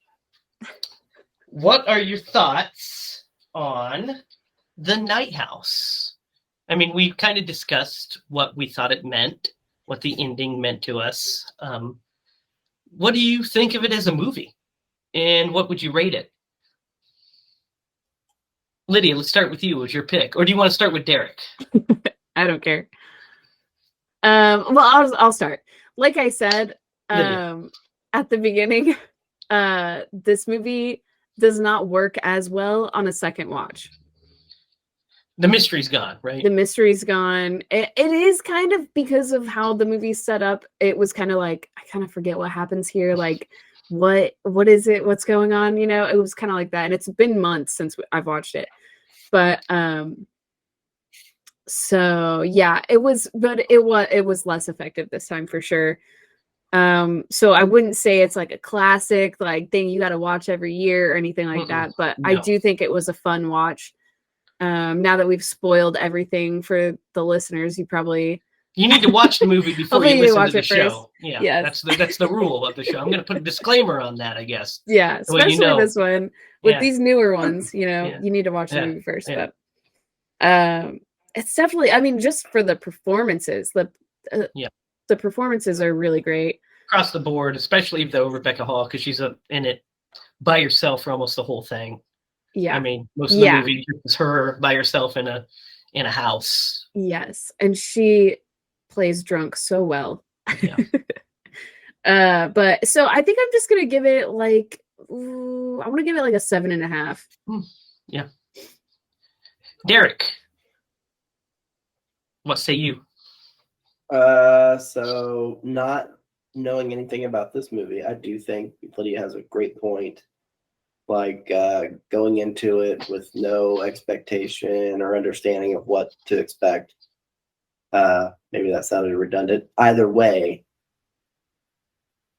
what are your thoughts on The Night House? I mean, we kind of discussed what we thought it meant, what the ending meant to us. What do you think of it as a movie? And what would you rate it? Lydia, let's start with you as your pick. Or do you want to start with Derek?
I don't care. Well, I'll start. Like I said, at the beginning, this movie does not work as well on a second watch.
The mystery's gone, right?
The mystery's gone. It is kind of because of how the movie's set up. It was kind of like, I kind of forget what happens here. Like, what is it? What's going on? It was kind of like that. And it's been months since I've watched it. But so yeah, it was less effective this time for sure. So I wouldn't say it's like a classic like thing you got to watch every year or anything like that. But
No.
I do think it was a fun watch. Now that we've spoiled everything for the listeners,
you need to watch the movie before you listen to the show. Yeah,
yes.
That's the rule of the show. I'm going to put a disclaimer on that, I guess.
Yeah, especially this one with these newer ones. You need to watch the movie first.
Yeah.
But it's definitely. I mean, just for the performances, the performances are really great
across the board, especially though Rebecca Hall, because she's in it by herself for almost the whole thing.
Yeah,
I mean, most of the movie is her by herself in a house.
Yes, and she plays drunk so well.
Yeah.
But so I think I'm just gonna give it like I want to give it like a 7.5.
Yeah. Derek, what say you?
So not knowing anything about this movie, I do think Lydia has a great point. Like going into it with no expectation or understanding of what to expect. Maybe that sounded redundant. Either way,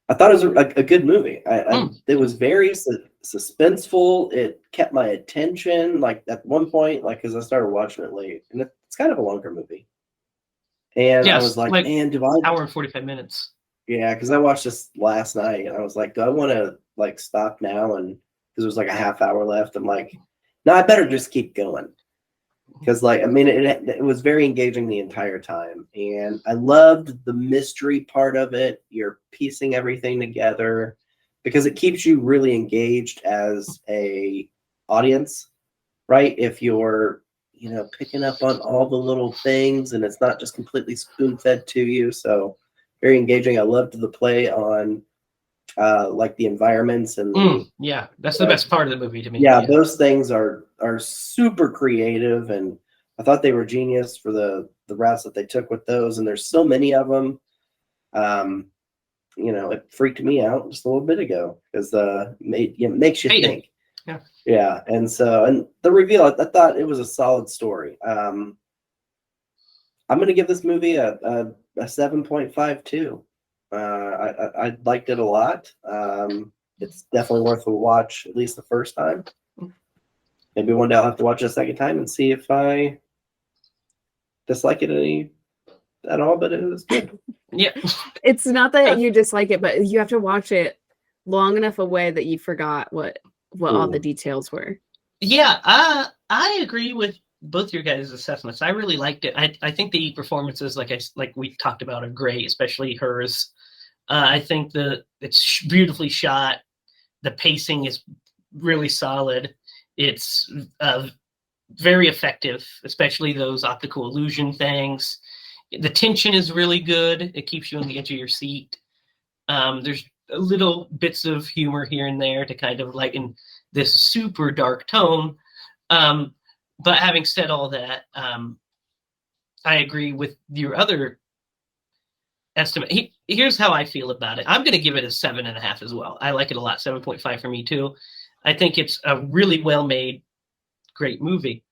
I thought it was a good movie. It was very suspenseful. It kept my attention. Like at one point, like because I started watching it late, and it's kind of a longer movie. And I was like, man, do I?
Hour and 45 minutes.
Yeah, because I watched this last night, and I was like, do I want to like stop now? And because there was like a half hour left, I'm like, no, I better just keep going. Because like, I mean, it was very engaging the entire time. And I loved the mystery part of it. You're piecing everything together because it keeps you really engaged as a audience, right? If you're picking up on all the little things, and it's not just completely spoon fed to you. So very engaging. I loved the play on like the environments and
yeah, that's the best part of the movie to me.
yeah, those things are super creative, and I thought they were genius for the routes that they took with those. And there's so many of them. It freaked me out just a little bit ago because it makes you think. Yeah, and the reveal, I thought it was a solid story. I'm going to give this movie a 7.52. I liked it a lot. It's definitely worth a watch, at least the first time. Maybe one day I'll have to watch it a second time and see if I dislike it at all, but it was good.
Yeah.
It's not that you dislike it, but you have to watch it long enough away that you forgot what all the details were.
Yeah, I agree with both your guys' assessments. I really liked it. I think the performances, like we talked about, are great, especially hers. I think it's beautifully shot. The pacing is really solid. It's very effective, especially those optical illusion things. The tension is really good. It keeps you on the edge of your seat. There's little bits of humor here and there to kind of lighten this super dark tone. But having said all that, I agree with your other estimate. Here's how I feel about it. I'm going to give it a 7.5 as well. I like it a lot. 7.5 for me too. I think it's a really well-made, great movie.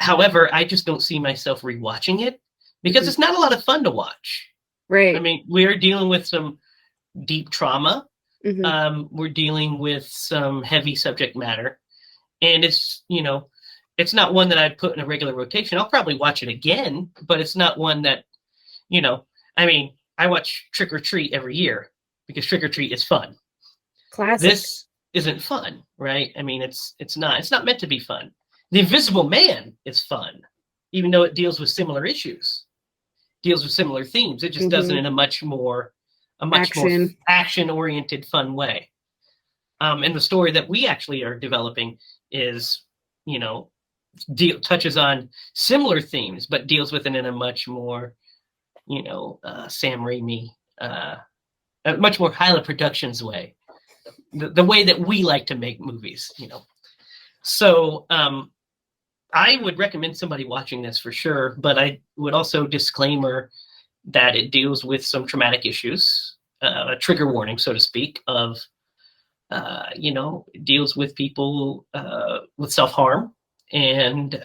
However, I just don't see myself rewatching it because it's not a lot of fun to watch.
Right.
I mean, we are dealing with some deep trauma. We're dealing with some heavy subject matter, and it's not one that I'd put in a regular rotation. I'll probably watch it again, but it's not one that, I mean, I watch Trick or Treat every year because Trick or Treat is fun.
Classic.
This isn't fun, right? I mean, it's not meant to be fun. The Invisible Man is fun, even though it deals with similar issues, deals with similar themes. It just does it in a much more action-oriented, fun way. And the story that we actually are developing is, touches on similar themes, but deals with it in a much more, Sam Raimi, a much more HiLa Productions way, the way that we like to make movies, So I would recommend somebody watching this for sure, but I would also disclaimer that it deals with some traumatic issues, a trigger warning, so to speak, of, it deals with people with self-harm and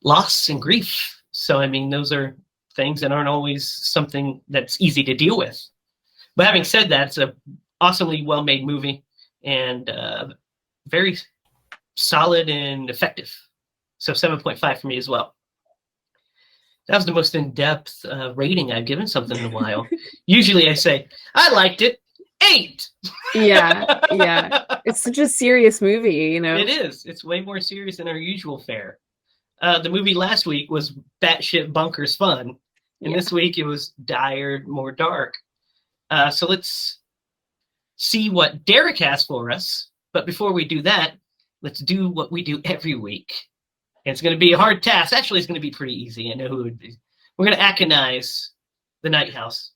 loss and grief. So, I mean, those are things that aren't always something that's easy to deal with. But having said that, it's a awesomely well-made movie and very solid and effective. So 7.5 for me as well. That was the most in-depth rating I've given something in a while. Usually I say, I liked it, 8.
Yeah. It's such a serious movie,
It is. It's way more serious than our usual fare. The movie last week was batshit bonkers fun. And this week it was dire, more dark. So let's see what Derek has for us. But before we do that, let's do what we do every week. And it's going to be a hard task. Actually, it's going to be pretty easy. I know who it would be. We're going to Aconize the Night House.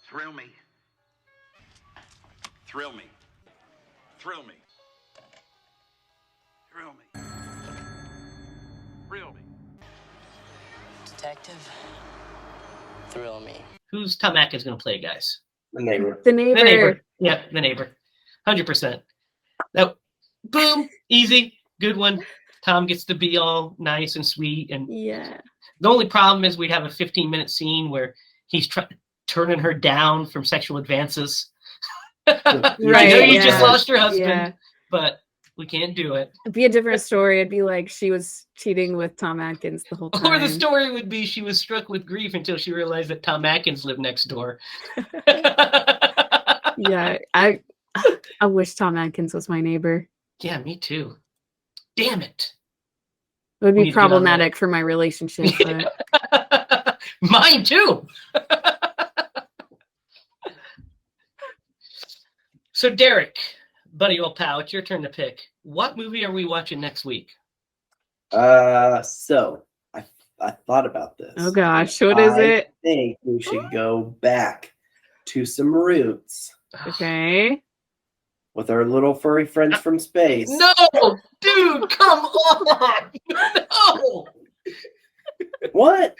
Thrill me. Thrill me. Thrill me. Thrill me. Thrill me.
Detective, thrill me.
Who's Tom Atkins going to play, guys?
The neighbor.
The neighbor.
Yeah, the neighbor. 100%. Now, boom, easy, good one. Tom gets to be all nice and sweet. And the only problem is we'd have a 15-minute scene where he's turning her down from sexual advances.
Right.
I know you just lost your husband, but we can't do it.
It'd be a different story. It'd be like she was cheating with Tom Atkins the whole time.
Or the story would be she was struck with grief until she realized that Tom Atkins lived next door.
Yeah, I wish Tom Atkins was my neighbor.
Yeah, me too. Damn it.
It would be problematic for my relationship. But...
Mine too. So Derek, Buddy, old pal, it's your turn to pick. What movie are we watching next week?
So I thought about this.
Oh gosh, what is
I
it?
think we should go back to some roots
Okay.
with our little furry friends from space.
No, dude, come on. No.
What?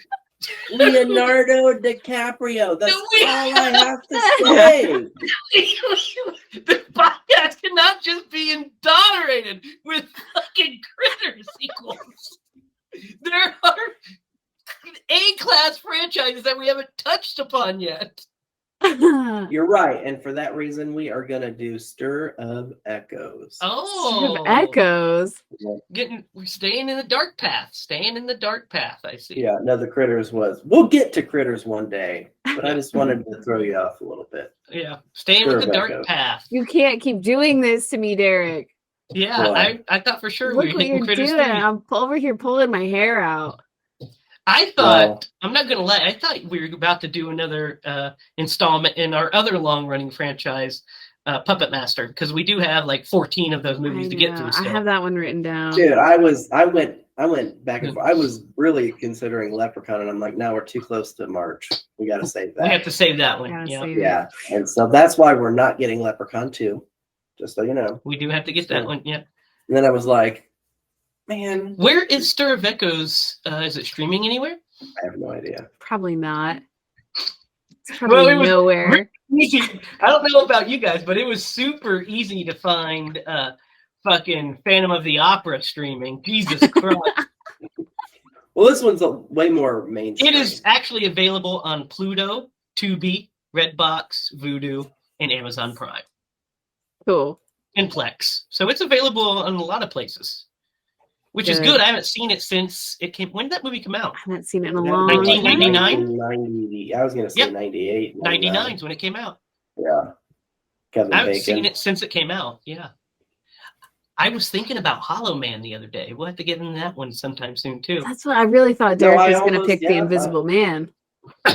Leonardo DiCaprio. That's
No, we-
all I have to say.
The podcast cannot just be indoctrinated with fucking Critter sequels. There are A-class franchises that we haven't touched upon yet.
You're right, and for that reason, we are gonna do Stir of Echoes.
Oh,
Echoes.
we're staying in the dark path. Staying in the dark path. I see.
Yeah, no, the Critters was. We'll get to Critters one day, but I just wanted to throw you off a little bit.
Yeah, staying
Sure,
with the dark
Becca.
path.
You can't keep doing this to me, Derek.
Yeah,
What?
I thought for sure
Look
we were
what
hitting
you're
Critters
doing.
3.
I'm over here pulling my hair out.
I thought,
Well-
I'm not going to lie, I thought we were about to do another installment in our other long-running franchise, Puppet Master, because we do have like 14 of those movies
I
to get
know.
through
I
still.
have that one written down.
Dude, I went back and forth. I was really considering Leprechaun, and I'm like, no, we're too close to March. We got to save
We have
that.
to save that one.
Gotta
Yeah,
save it.
Yeah, and so that's why we're not getting Leprechaun 2, just so you know.
we do have to get that one. Yeah.
And then I was like, man,
Where is Stir of Echoes? Is it streaming anywhere?
I have no idea.
Probably not. It's probably
Well, it was-
nowhere.
I don't know about you guys, but it was super easy to find fucking Phantom of the Opera streaming. Jesus Christ.
Well, this one's way more mainstream.
It is actually available on Pluto, Tubi, Redbox, Vudu, and Amazon Prime.
Cool.
And Plex. So it's available in a lot of places. Which is
Good.
good. I haven't seen it since it came. When did that movie come out?
I haven't seen it in a
That
long
was like
1999?
1990. I was going to say
Yep.
98.
99 is when it came out.
Yeah. Kevin
I haven't
Bacon.
seen it since it came out. Yeah. I was thinking about Hollow Man the other day. We'll have to get into that one sometime soon too.
That's what I really thought
No,
Derek
I
was going to
almost-
pick The
yeah,
Invisible Man.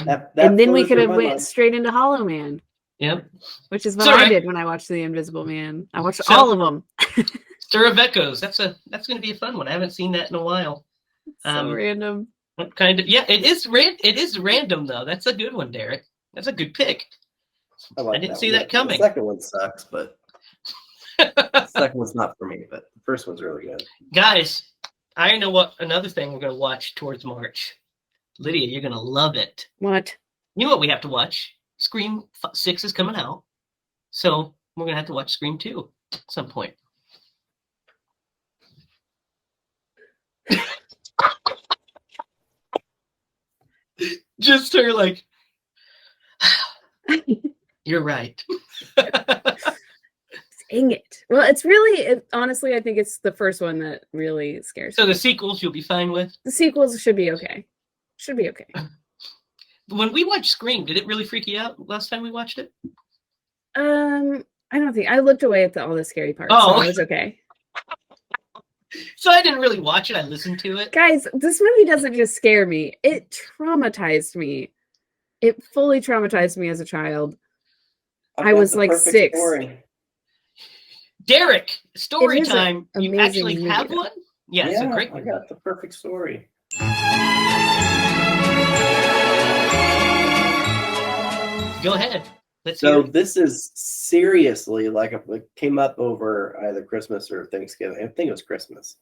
That
And then we
floated
could have
through my
went
mind.
straight into Hollow Man,
Yep.
which is what
It's all
I
right.
did when I watched The Invisible Man. I watched
So-
all of them.
Stir of Echoes. That's going to be a fun one. I haven't seen that in a while.
So random.
What kind of? Yeah, it is. It is random though. That's a good one, Derek. That's a good pick.
like
I didn't
that
see
one.
that coming.
The second one sucks, but the second one's not for me. But the first one's really good.
Guys, I know what another thing we're going to watch towards March. Lydia, you're going to love it.
What?
You know what we have to watch? Scream 6 is coming out. So we're going to have to watch Scream 2 at some point. Just her like, you're right.
Dang it. Well, it's really, honestly, I think it's the first one that really scares
So
me.
the sequels you'll be fine with.
The sequels should be okay. Should be okay.
When we watched Scream, did it really freak you out last time we watched it?
I don't think I looked away at all the scary parts.
Oh.
So it was okay.
So I didn't really watch it. I listened to it.
Guys, this movie doesn't just scare me, it traumatized me. It fully traumatized me as a child.
I've
I
got
was
the
like
perfect
6.
story.
Derek, story
It is an
time. You
amazing
actually
movie,
have
though.
one? Yeah, it's a great
I
one.
got the perfect story.
Go ahead. Let's
So
hear it.
this is seriously like it came up over either Christmas or Thanksgiving. I think it was Christmas.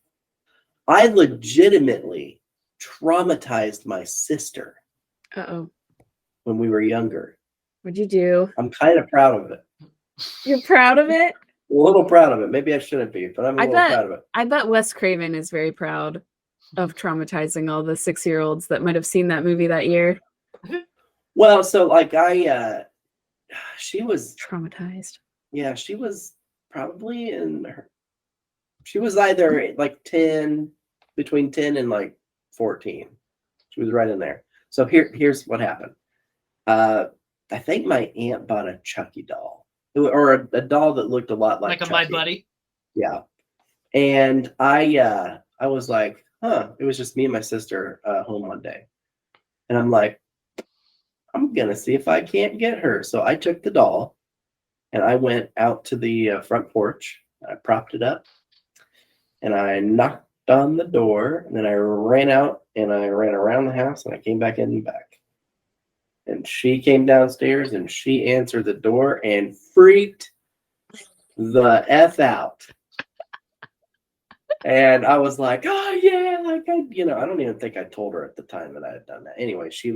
I legitimately traumatized my sister
Uh-oh.
when we were younger.
What'd you do?
I'm kind of proud of it.
You're proud of it?
A little proud of it. Maybe I shouldn't be, but I'm a
I
little
bet-
proud of it.
I bet Wes Craven is very proud of traumatizing all the 6-year-olds that might have seen that movie that year.
Well, so like she was
Traumatized.
she was probably she was either like 10, between 10 and like 14. She was right in there. So here's what happened. I think my aunt bought a Chucky doll, or a doll that looked a lot like
Like a
Chucky.
My Buddy.
Yeah. And I was like, it was just me and my sister home one day. And I'm like, I'm gonna see if I can't get her. So I took the doll And I went out to the front porch. I propped it up, and I knocked on the door, and then I ran out, and I ran around the house, and I came back in and back. And she came downstairs, and she answered the door and freaked the F out. And I was like, oh yeah, like I don't even think I told her at the time that I had done that. Anyway, she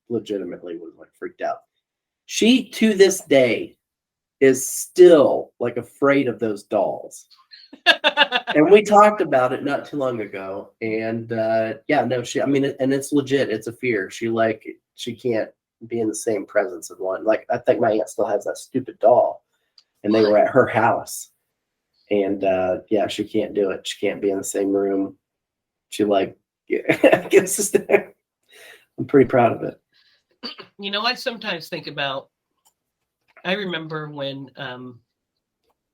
legitimately was like freaked out. She to this day is still like afraid of those dolls. And we talked about it not too long ago. And and it's legit. It's a fear. She can't be in the same presence of one. Like, I think my aunt still has that stupid doll, and they were at her house. And she can't do it. She can't be in the same room. She I guess I'm pretty proud of it.
You know, I sometimes think about, I remember when,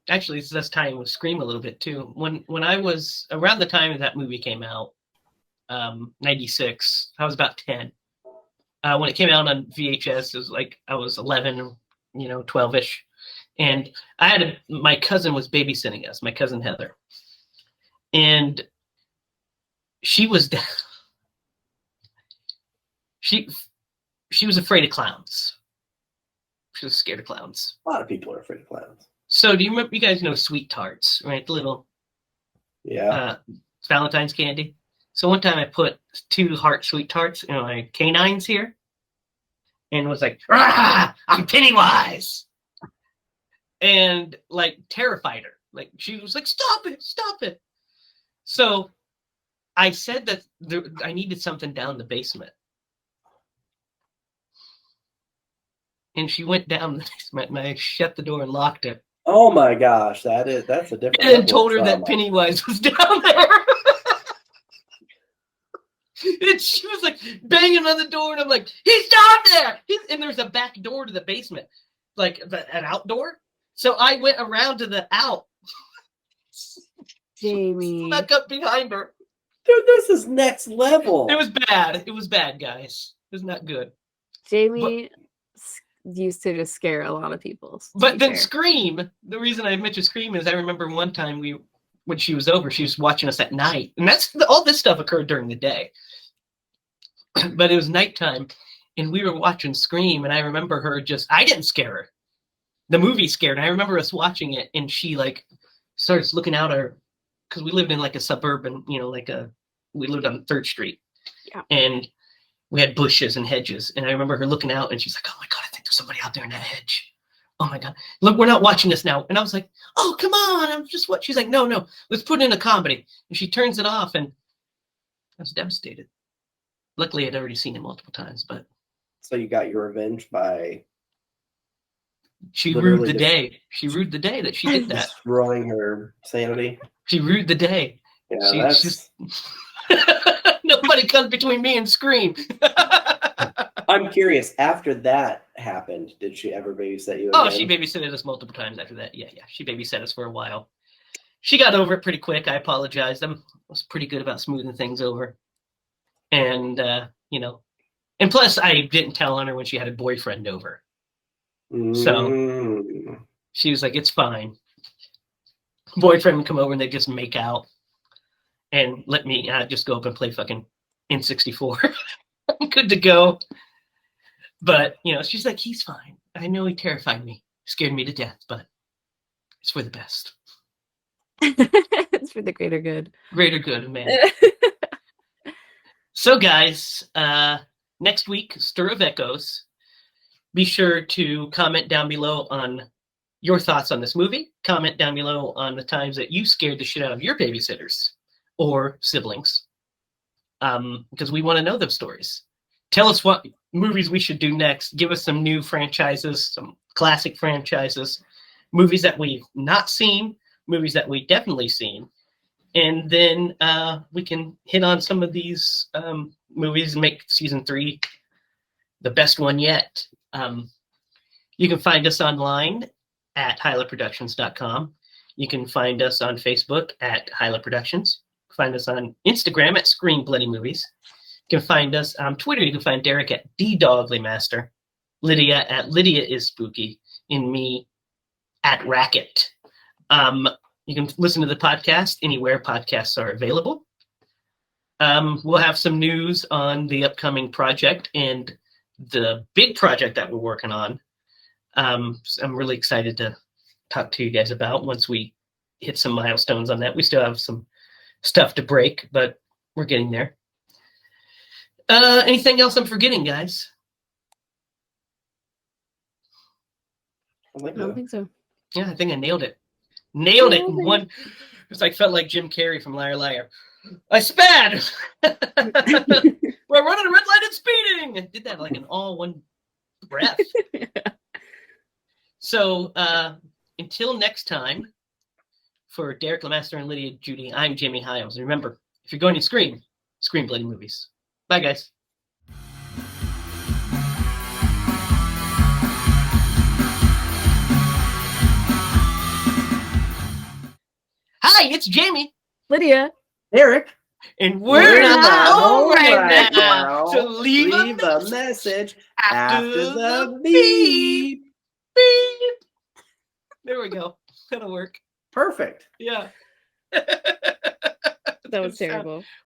actually this does tie in with Scream a little bit too. When I was around the time that movie came out, 96, I was about 10. When it came out on VHS, it was like I was 11, 12-ish. And my cousin was babysitting us, my cousin Heather. And she was she was afraid of clowns. She was scared of clowns.
A lot of people are afraid of clowns.
So do you remember, you guys know Sweet Tarts, right? The little Valentine's candy. So one time I put 2 heart Sweet Tarts in my canines here and was like, "Ah, I'm Pennywise." And like terrified her. Like, she was like, stop it. So I said that I needed something down the basement. And she went down the basement, and I shut the door and locked it.
Oh my gosh, that's a different.
And told her that Pennywise was down there. And she was like banging on the door, and I'm like, he's down there. And there's a back door to the basement, like an outdoor. So I went around to the out.
Jamie.
Snuck up behind her.
Dude, this is next level.
It was bad. It was bad, guys. It was not good.
Jamie used to just scare a lot of people.
But then Scream, the reason I mentioned Scream is I remember one time when she was over, she was watching us at night. And all this stuff occurred during the day. But it was nighttime, and we were watching Scream, and I remember her I didn't scare her. The movie scared her. I remember us watching it, and she like starts looking out because we lived in like a suburban, we lived on 3rd Street.
Yeah.
And we had bushes and hedges. And I remember her looking out, and she's like, oh my God, I think there's somebody out there in that hedge. Oh my God. Look, we're not watching this now. And I was like, oh, come on. I'm just what? She's like, no, let's put in a comedy. And she turns it off, and I was devastated. Luckily, I'd already seen it multiple times, but.
So you got your revenge by.
She rued the day. She rued the day that she did that.
Destroying her sanity.
She rued the day.
Yeah, that's
just nobody comes between me and Scream.
I'm curious. After that happened, did she ever babysit you again?
Oh, she babysitted us multiple times after that. Yeah. She babysat us for a while. She got over it pretty quick. I apologized. I was pretty good about smoothing things over. And, and plus I didn't tell on her when she had a boyfriend over. So she was like, it's fine. Boyfriend would come over and they'd just make out and let me just go up and play fucking N64. I'm good to go. But, she's like, he's fine. I know he terrified me, scared me to death, but it's for the best.
It's for the greater good.
Greater good, man. So, guys, next week, Stir of Echoes. Be sure to comment down below on your thoughts on this movie. Comment down below on the times that you scared the shit out of your babysitters or siblings, because we want to know those stories. Tell us what movies we should do next. Give us some new franchises, some classic franchises, movies that we've not seen, movies that we've definitely seen. And then we can hit on some of these movies and make season 3 the best one yet. You can find us online at HiLaProductions.com. You can find us on Facebook at HiLa Productions. Find us on Instagram at Scream Bloody Movies. You can find us on Twitter. You can find Derek at DDoglyMaster, Lydia at Lydia is Spooky, and me at Racket. You can listen to the podcast anywhere podcasts are available. We'll have some news on the upcoming project and the big project that we're working on. So I'm really excited to talk to you guys about once we hit some milestones on that. We still have some stuff to break, but we're getting there. Anything else I'm forgetting, guys?
I don't think so.
Yeah, I think I nailed it. Nailed it in
Nailed it.
one. It's like felt like Jim Carrey from Liar Liar. I sped. We're running a red light and speeding. I did that like in all one breath. So until next time, for Derek Lemaster and Lydia Judy, I'm Jimmy Hiles. And remember, if you're going to scream bloody movies. Bye, guys. Hi, it's Jamie.
Lydia.
Eric,
And we're not home right now.
now.
So leave
a message
after
the
beep.
beep.
Beep. There we go. That'll work.
Perfect.
Yeah.
That was terrible.